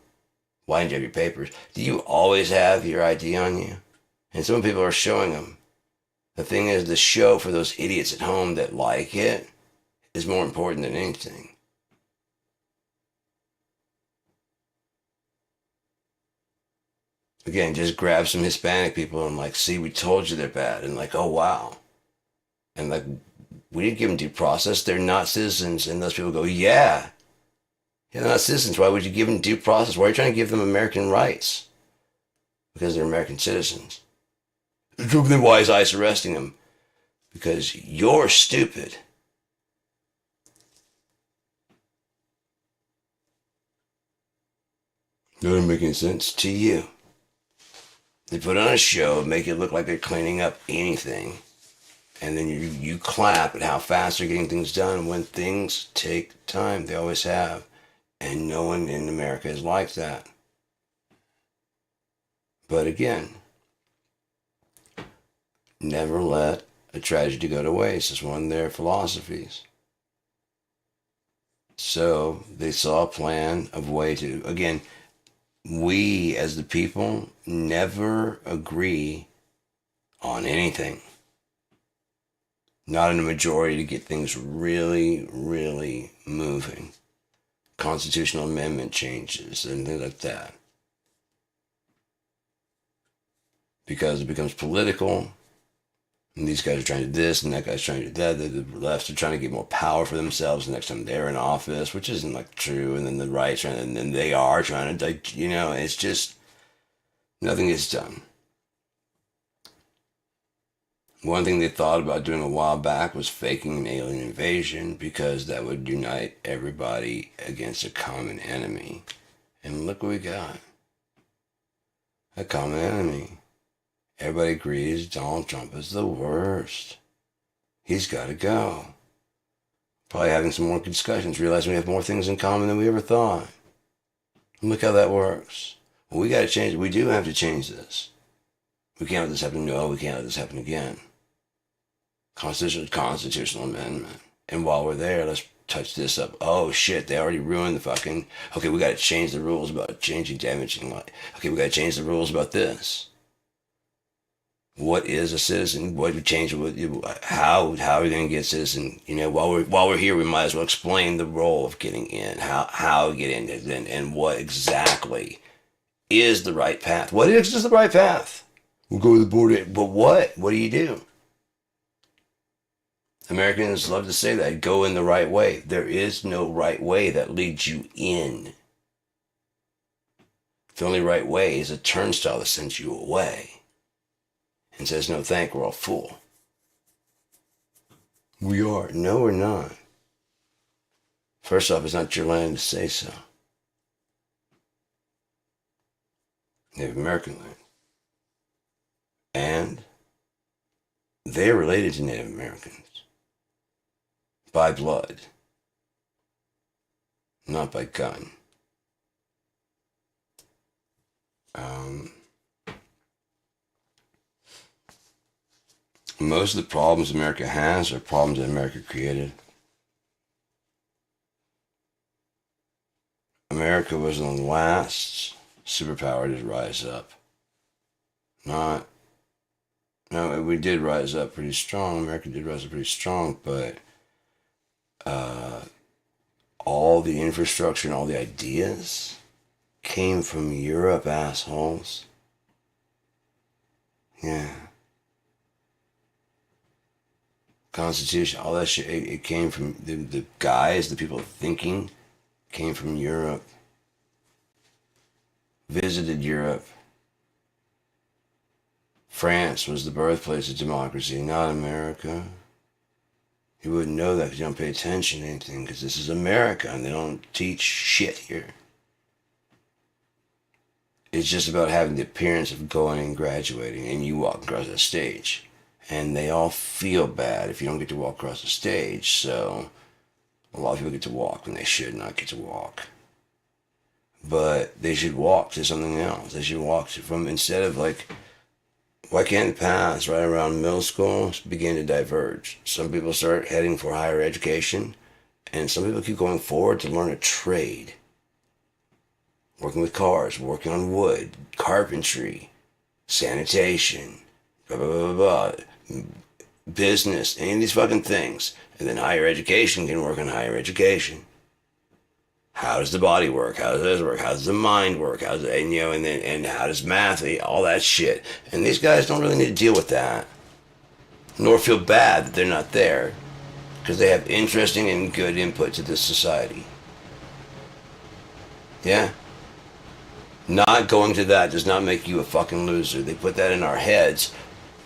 why didn't you have your papers? Do you always have your ID on you? And some people are showing them. The thing is, the show for those idiots at home that like it is more important than anything. Again, just grab some Hispanic people and like, see, we told you they're bad. And like, oh, wow. And like, we didn't give them due process. They're not citizens. And those people go, yeah. Yeah, they're not citizens. Why would you give them due process? Why are you trying to give them American rights? Because they're American citizens. Then why is ICE arresting them? Because you're stupid. That doesn't make any sense to you. They put on a show, make it look like they're cleaning up anything. And then you clap at how fast they're getting things done when things take time. They always have. And no one in America is like that. But again, never let a tragedy go to waste is one of their philosophies. So they saw a plan of way to, again, we as the people never agree on anything. Not in a majority to get things really, really moving. Constitutional amendment changes and things like that. Because it becomes political. And these guys are trying to do this, and that guy's trying to do that. The lefts are trying to get more power for themselves the next time they're in office, which isn't like true. And then the right's and then they are trying to, like, it's just nothing gets done. One thing they thought about doing a while back was faking an alien invasion because that would unite everybody against a common enemy. And look what we got. A common enemy. Everybody agrees Donald Trump is the worst. He's got to go. Probably having some more discussions, realizing we have more things in common than we ever thought. And look how that works. Well, we got to change it. We do have to change this. We can't let this happen. No, we can't let this happen again. Constitutional amendment. And while we're there, let's touch this up. Oh shit, they already ruined the fucking. Okay, we got to change the rules about changing damaging light. Okay, we got to change the rules about this. What is a citizen? What would change? How are we going to get a citizen? While we're here, we might as well explain the role of getting in. How to get in, and what exactly is the right path. What is the right path? We'll go to the border, but what? What do you do? Americans love to say that. Go in the right way. There is no right way that leads you in. The only right way is a turnstile that sends you away. And says, no, thank, we're all full. We are. No, we're not. First off, it's not your land to say so. Native American land. And they're related to Native Americans. By blood. Not by gun. Most of the problems America has are problems that America created. America was the last superpower did rise up. Not, no, we did rise up pretty strong. America did rise up pretty strong, but all the infrastructure and all the ideas came from Europe, assholes. Yeah. Constitution, all that shit, it came from the guys, the people thinking, came from Europe. Visited Europe. France was the birthplace of democracy, not America. You wouldn't know that because you don't pay attention to anything, because this is America and they don't teach shit here. It's just about having the appearance of going and graduating, and you walk across the stage. And they all feel bad if you don't get to walk across the stage, so a lot of people get to walk when they should not get to walk. But they should walk to something else. They should walk from, instead of like, why can't the paths right around middle school begin to diverge? Some people start heading for higher education, and some people keep going forward to learn a trade. Working with cars, working on wood, carpentry, sanitation, blah, blah, blah, blah, blah, business, any of these fucking things. And then higher education can work on higher education. How does the body work? How does this work? How does the mind work? How does, and, you know, and how does math, all that shit. And these guys don't really need to deal with that. Nor feel bad that they're not there. Because they have interesting and good input to this society. Yeah? Not going to that does not make you a fucking loser. They put that in our heads.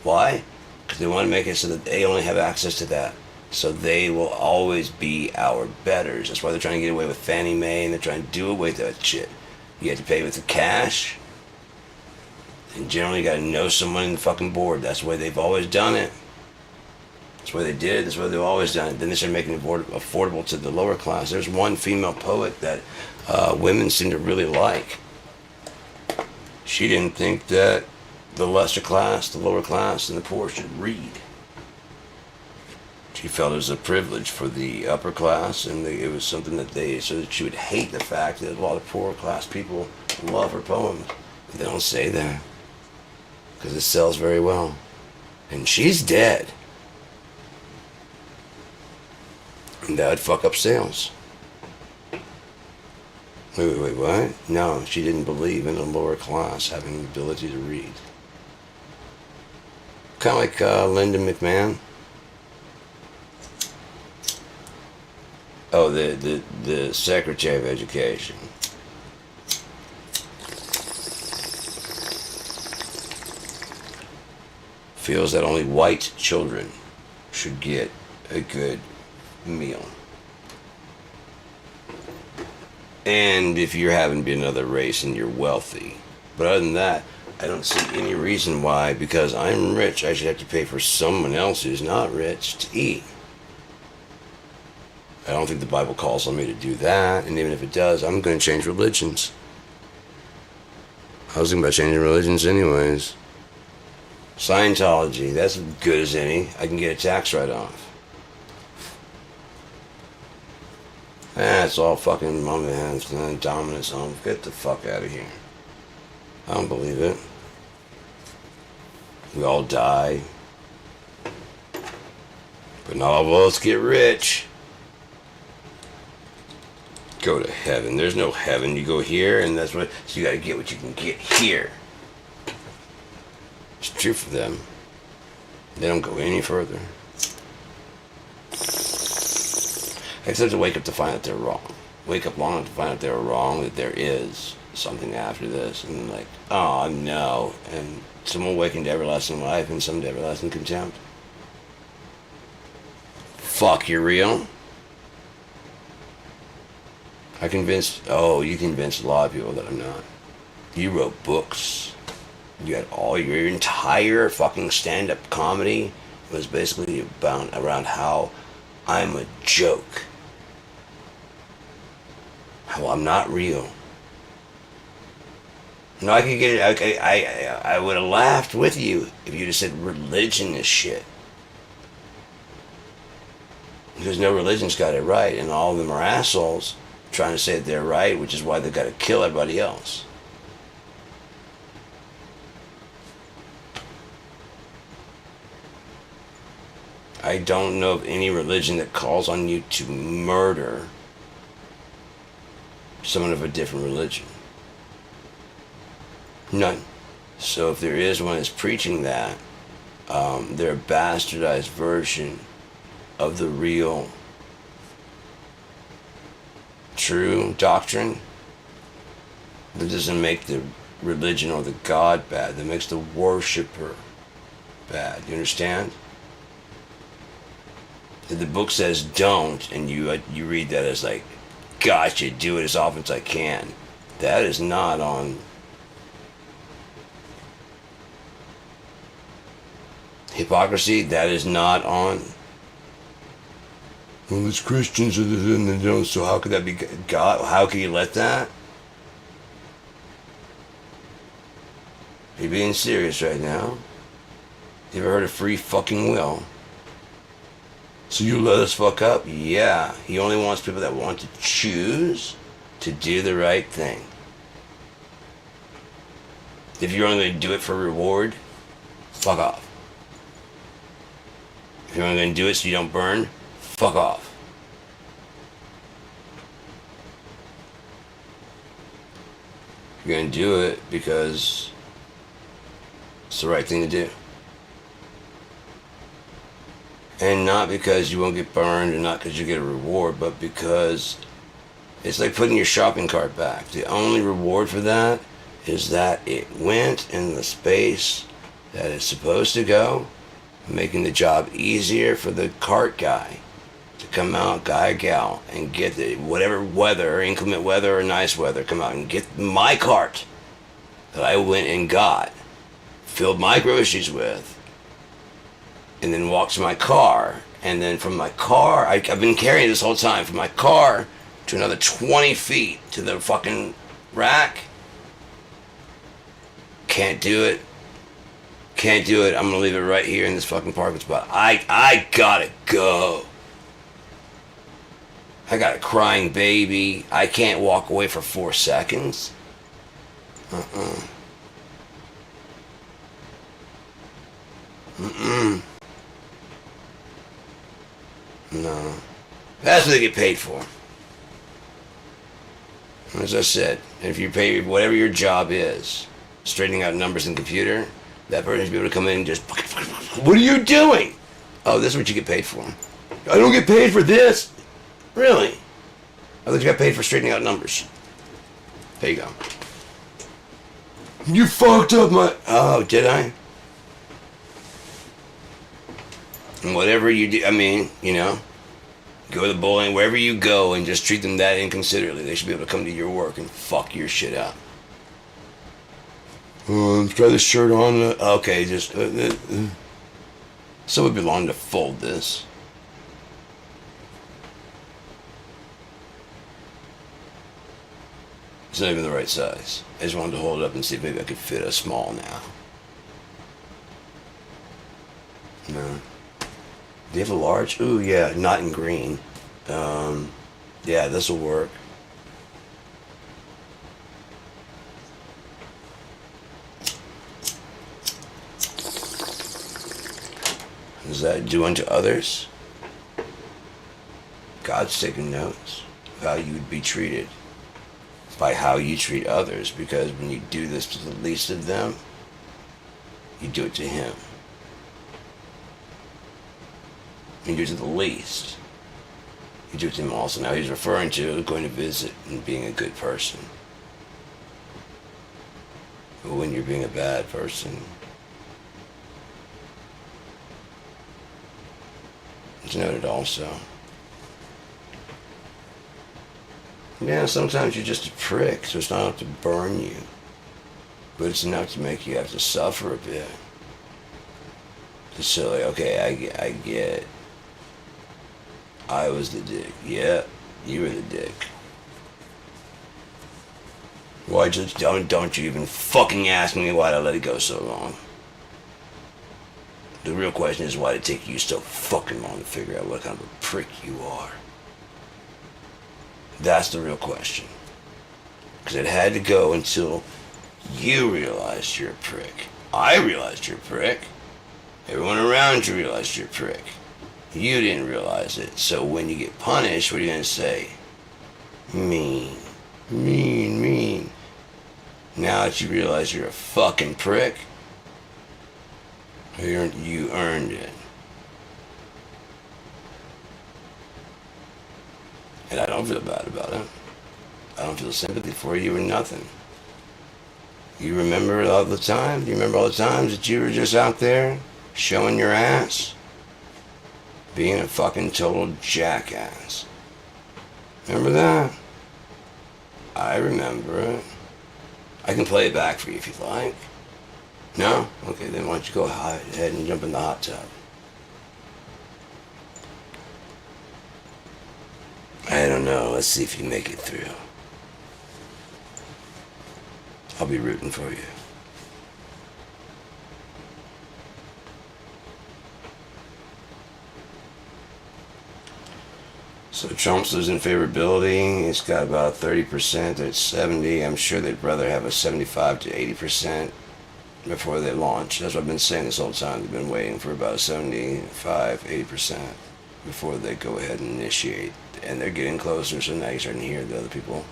Why? Because they want to make it so that they only have access to that. So they will always be our betters. That's why they're trying to get away with Fannie Mae, and they're trying to do away with that shit. You have to pay with the cash. And generally you gotta know someone in the fucking board. That's the way they've always done it. That's the way they did it. That's the way they've always done it. Then they started making it affordable to the lower class. There's one female poet that women seem to really like. She didn't think that the lesser class, the lower class, and the poor should read. She felt it was a privilege for the upper class, and it was something that so that she would hate the fact that a lot of poor class people love her poems. They don't say that, because it sells very well. And she's dead. And that would fuck up sales. Wait, what? No, she didn't believe in the lower class having the ability to read. Kind of like Linda McMahon. Oh, the Secretary of Education. Feels that only white children should get a good meal. And if you're having to be another race and you're wealthy. But other than that, I don't see any reason why, because I'm rich, I should have to pay for someone else who's not rich to eat. I don't think the Bible calls on me to do that, and even if it does, I'm going to change religions. I was thinking about changing religions anyways. Scientology, that's as good as any. I can get a tax write-off. It's all fucking mummy hands and dominance home. Get the fuck out of here. I don't believe it. We all die. But not all of us get rich. Go to heaven. There's no heaven. You go here, and that's what. So you gotta get what you can get here. It's true for them. They don't go any further. Except to wake up to find out they're wrong. Wake up long enough to find out they were wrong, that there is something after this, and like, oh no, and some will awaken to everlasting life, and some to everlasting contempt. Fuck, you're real? You convinced a lot of people that I'm not. You wrote books. You had all your entire fucking stand-up comedy was basically about around how I'm a joke. How I'm not real. No, I could get it. I would have laughed with you if you'd have said religion is shit. Because no religion's got it right, and all of them are assholes trying to say that they're right, which is why they've got to kill everybody else. I don't know of any religion that calls on you to murder someone of a different religion. None. So if there is one that's preaching that, they're a bastardized version of the real, true doctrine. That doesn't make the religion or the God bad. That makes the worshiper bad. You understand? If the book says don't, and you read that as like, gotcha, do it as often as I can. That is not on hypocrisy. That is not on, well, there's Christians and they don't, so how could that be God? How could you let that? Are you being serious right now? You ever heard of free fucking will? So you let us fuck up? Yeah. He only wants people that want to choose to do the right thing. If you're only going to do it for reward, fuck off. If you're only going to do it so you don't burn, fuck off. You're going to do it because it's the right thing to do. And not because you won't get burned, and not because you get a reward, but because it's like putting your shopping cart back. The only reward for that is that it went in the space that it's supposed to go, making the job easier for the cart guy to come out, guy or gal, and get the whatever weather, inclement weather or nice weather, come out and get my cart that I went and got, filled my groceries with, and then walk to my car. And then from my car, I've been carrying this whole time, from my car to another 20 feet to the fucking rack. Can't do it. Can't do it. I'm gonna leave it right here in this fucking parking spot. I gotta go. I got a crying baby. I can't walk away for 4 seconds. No. That's what they get paid for. As I said, if you pay whatever your job is, straightening out numbers in the computer, that person should be able to come in and just, what are you doing? Oh, this is what you get paid for. I don't get paid for this. Really? I thought you got paid for straightening out numbers. There you go. You fucked up my... Oh, did I? And whatever you do, I mean, you know, go to the bowling, wherever you go, and just treat them that inconsiderately. They should be able to come to your work and fuck your shit up. Let's try this shirt on. Okay, just... So it would be long to fold this. It's not even the right size. I just wanted to hold it up and see if maybe I could fit a small now. No. Do you have a large? Ooh, yeah, not in green. Yeah, this will work. Does that do unto others? God's taking notes of how you would be treated by how you treat others, because when you do this to the least of them, you do it to him. You do it to the least, you do it to him also. Now he's referring to going to visit and being a good person. But when you're being a bad person, it's noted also. Yeah, sometimes you're just a prick, so it's not enough to burn you. But it's enough to make you have to suffer a bit. Just so like, okay, I get it. I was the dick. Yeah, you were the dick. Why just don't you even fucking ask me why'd I let it go so long? The real question is, why did it take you so fucking long to figure out what kind of a prick you are? That's the real question. Because it had to go until you realized you're a prick. I realized you're a prick. Everyone around you realized you're a prick. You didn't realize it. So when you get punished, what are you going to say? Mean. Mean, mean. Now that you realize you're a fucking prick, you earned it. And I don't feel bad about it. I don't feel sympathy for you or nothing. You remember all the time? Do you remember all the times that you were just out there showing your ass? Being a fucking total jackass. Remember that? I remember it. I can play it back for you if you'd like. No? Okay, then why don't you go ahead and jump in the hot tub. I don't know. Let's see if you make it through. I'll be rooting for you. So Trump's losing favorability. It's got about 30%. It's 70. I'm sure they'd rather have a 75 to 80% before they launch. That's what I've been saying this whole time. They've been waiting for about 75, 80% before they go ahead and initiate. And they're getting closer, so now you're starting to hear the other people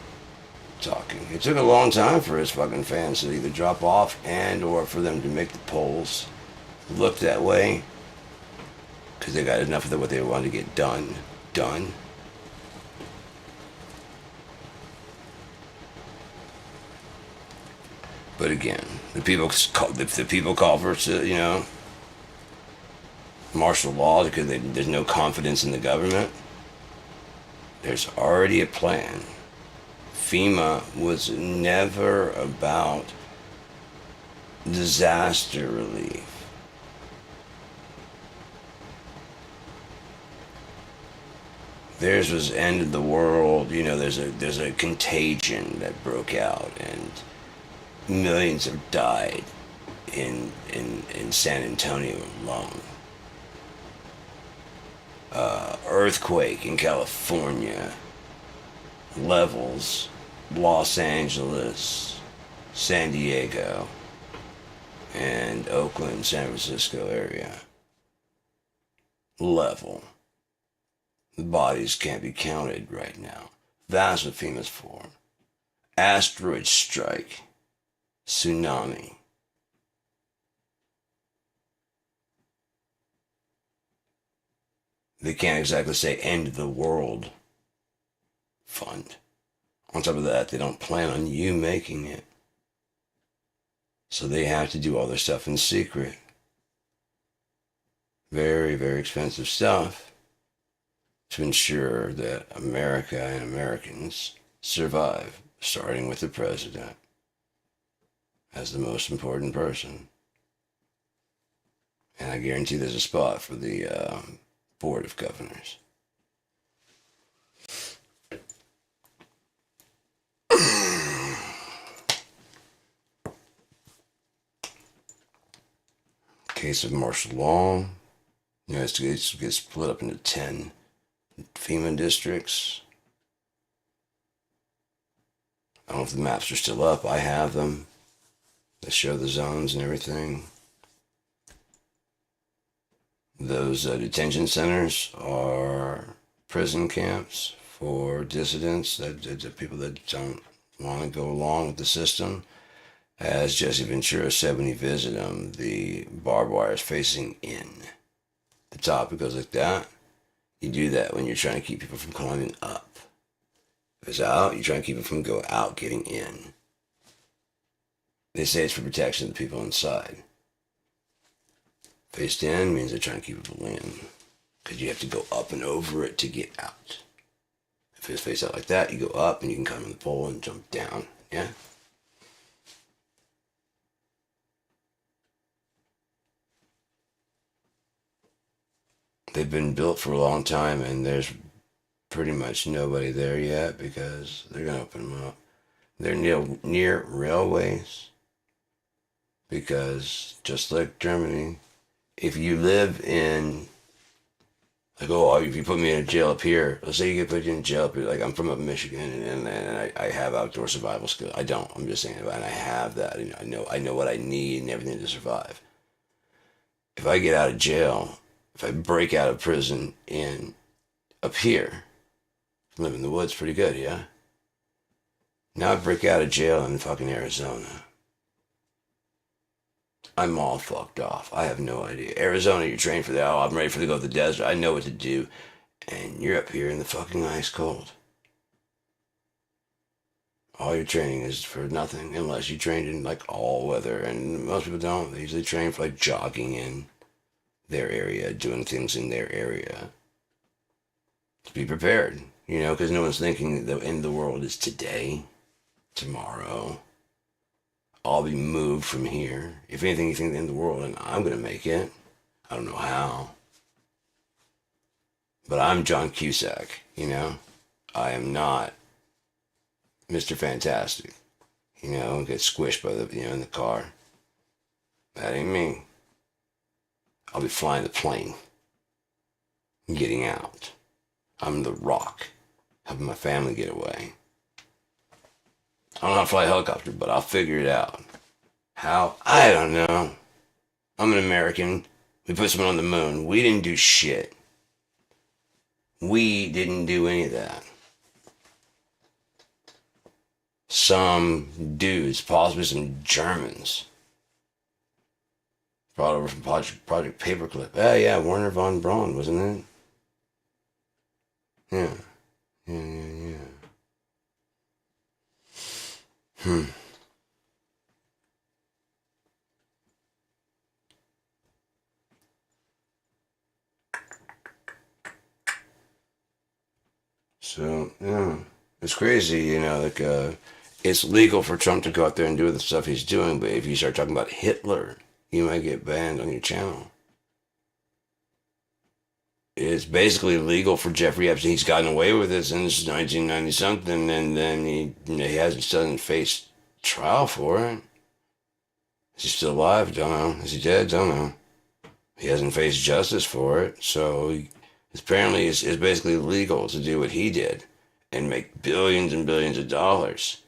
talking. It took a long time for his fucking fans to either drop off and or for them to make the polls look that way. Because they got enough of what they wanted to get done. But again, the people call for martial law because there's no confidence in the government. There's already a plan. FEMA was never about disaster relief. Theirs was end of the world. There's a contagion that broke out and millions have died in San Antonio alone. Earthquake in California levels Los Angeles, San Diego, and Oakland, San Francisco area. Level. The bodies can't be counted right now. That's what FEMA's for. Asteroid strike. Tsunami. They can't exactly say end of the world fund. On top of that, they don't plan on you making it. So they have to do all their stuff in secret. Very, very expensive stuff to ensure that America and Americans survive, starting with the president as the most important person. And I guarantee there's a spot for the Board of Governors. Case of martial law. The United States gets split up into 10 FEMA districts. I don't know if the maps are still up. I have them. They show the zones and everything. Those detention centers are prison camps for dissidents, that people that don't want to go along with the system. As Jesse Ventura said when he visited them, the barbed wire is facing in. The top, it goes like that. You do that when you're trying to keep people from climbing up. If it's out, you're trying to keep it from going out, getting in. They say it's for protection of the people inside. Faced in means they're trying to keep people in. Because you have to go up and over it to get out. If it's face out like that, you go up and you can climb on the pole and jump down. Yeah? They've been built for a long time and there's pretty much nobody there yet because they're going to open them up. They're near railways because just like Germany, if you live in, like, oh, if you put me in a jail up here, let's say you get put in jail up here, like I'm from up in Michigan and I have outdoor survival skills. I don't, I'm just saying, and I have that, I know what I need and everything to survive. If I get out of jail If I break out of prison and up here, live in the woods pretty good, yeah? Now I break out of jail in fucking Arizona. I'm all fucked off. I have no idea. Arizona, you're trained for that. Oh, I'm ready for to go to the desert. I know what to do. And you're up here in the fucking ice cold. All your training is for nothing unless you trained in like all weather. And most people don't. They usually train for like jogging in their area, doing things in their area. To be prepared, you know, because no one's thinking the end of the world is today, tomorrow. I'll be moved from here. If anything, you think the end of the world, and I'm going to make it. I don't know how. But I'm John Cusack, you know? I am not Mr. Fantastic, you know, get squished by the, in the car. That ain't me. I'll be flying the plane, getting out. I'm the Rock, helping my family get away. I don't know how to fly a helicopter, but I'll figure it out. How? I don't know. I'm an American. We put someone on the moon. We didn't do shit. We didn't do any of that. Some dudes, possibly some Germans, brought over from Project Paperclip. Yeah, Werner von Braun, wasn't it? Yeah. So, yeah. It's crazy, you know, like, it's legal for Trump to go out there and do the stuff he's doing, but if you start talking about Hitler, you might get banned on your channel. It's basically legal for Jeffrey Epstein. He's gotten away with it since 1990 something, and then he doesn't face trial for it. Is he still alive? Don't know. Is he dead? Don't know. He hasn't faced justice for it, so apparently it's basically legal to do what he did and make billions and billions of dollars.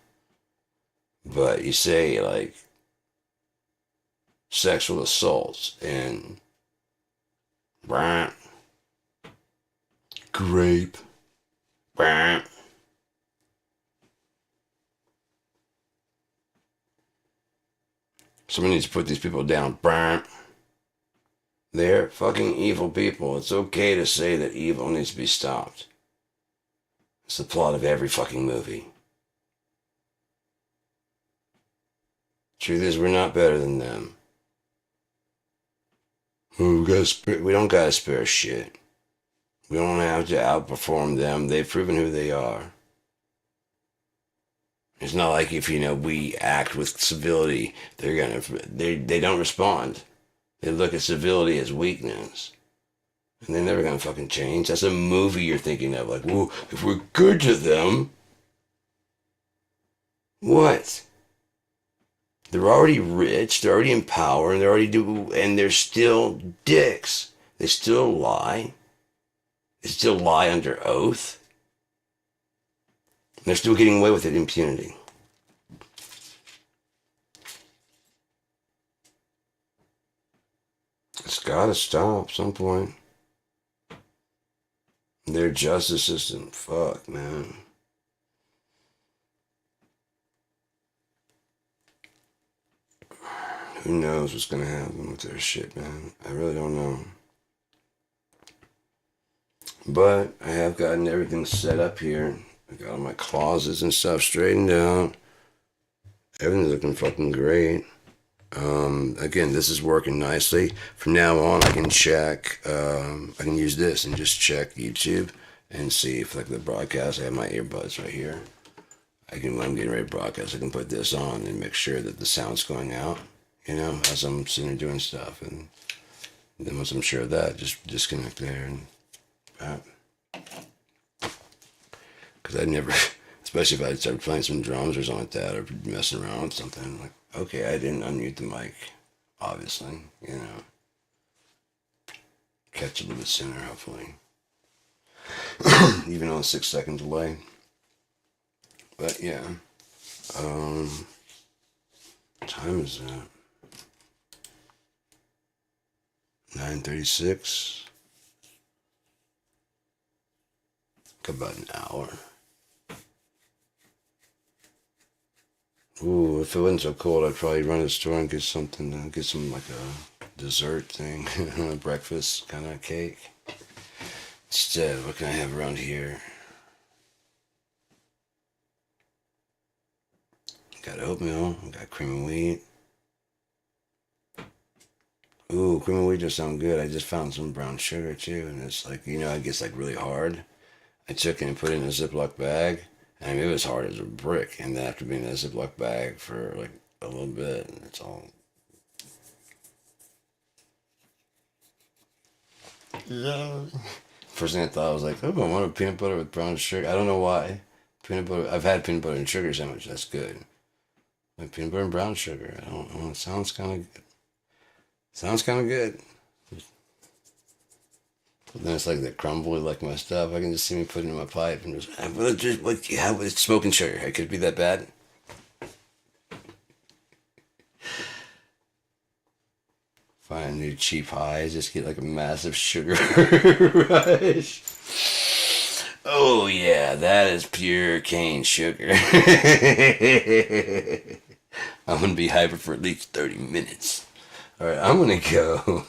But you say like sexual assaults and grape. Someone needs to put these people down. They're fucking evil people. It's okay to say that evil needs to be stopped. It's the plot of every fucking movie. Truth is, we're not better than them. We don't gotta spare shit. We don't have to outperform them. They've proven who they are. It's not like if, we act with civility, they don't respond. They look at civility as weakness. And they're never gonna fucking change. That's a movie you're thinking of. Like, well, if we're good to them, what? They're already rich, they're already in power, and and they're still dicks. They still lie. They still lie under oath. They're still getting away with it, impunity. It's gotta stop at some point. Their justice system, fuck, man. Who knows what's gonna happen with their shit, man? I really don't know. But I have gotten everything set up here. I got all my closets and stuff straightened out. Everything's looking fucking great. Again, this is working nicely. From now on, I can check, I can use this and just check YouTube and see if, like, the broadcast, I have my earbuds right here. When I'm getting ready to broadcast, I can put this on and make sure that the sound's going out, as I'm sitting there doing stuff. And then once I'm sure of that, just disconnect there and because I never, especially if I started playing some drums or something like that, or messing around with something, like, okay, I didn't unmute the mic, obviously, catch a little bit sooner, hopefully, even on a 6-second delay. But yeah, what time is that? 9:36. About an hour. Ooh, if it wasn't so cold, I'd probably run to the store and get something, get some like a dessert thing, a breakfast kind of cake. Instead, what can I have around here? Got oatmeal, got cream of wheat. Ooh, cream of wheat just sound good. I just found some brown sugar too, and it's like, it gets like really hard. I took it and put it in a Ziploc bag. I mean, it was hard as a brick, and after being in a Ziploc bag for like a little bit, and it's all. Yeah. First thing I thought, I was like, oh, I want a peanut butter with brown sugar. I don't know why. Peanut butter. I've had peanut butter and sugar sandwich. That's good. Like peanut butter and brown sugar. I don't know. It sounds kind of good. Sounds kind of good. But then it's like the crumbly, like my stuff. I can just see me putting it in my pipe and just what you have with smoking sugar. It could be that bad. Find new cheap highs. Just get like a massive sugar rush. Oh yeah, that is pure cane sugar. I'm gonna be hyper for at least 30 minutes. All right, I'm gonna go.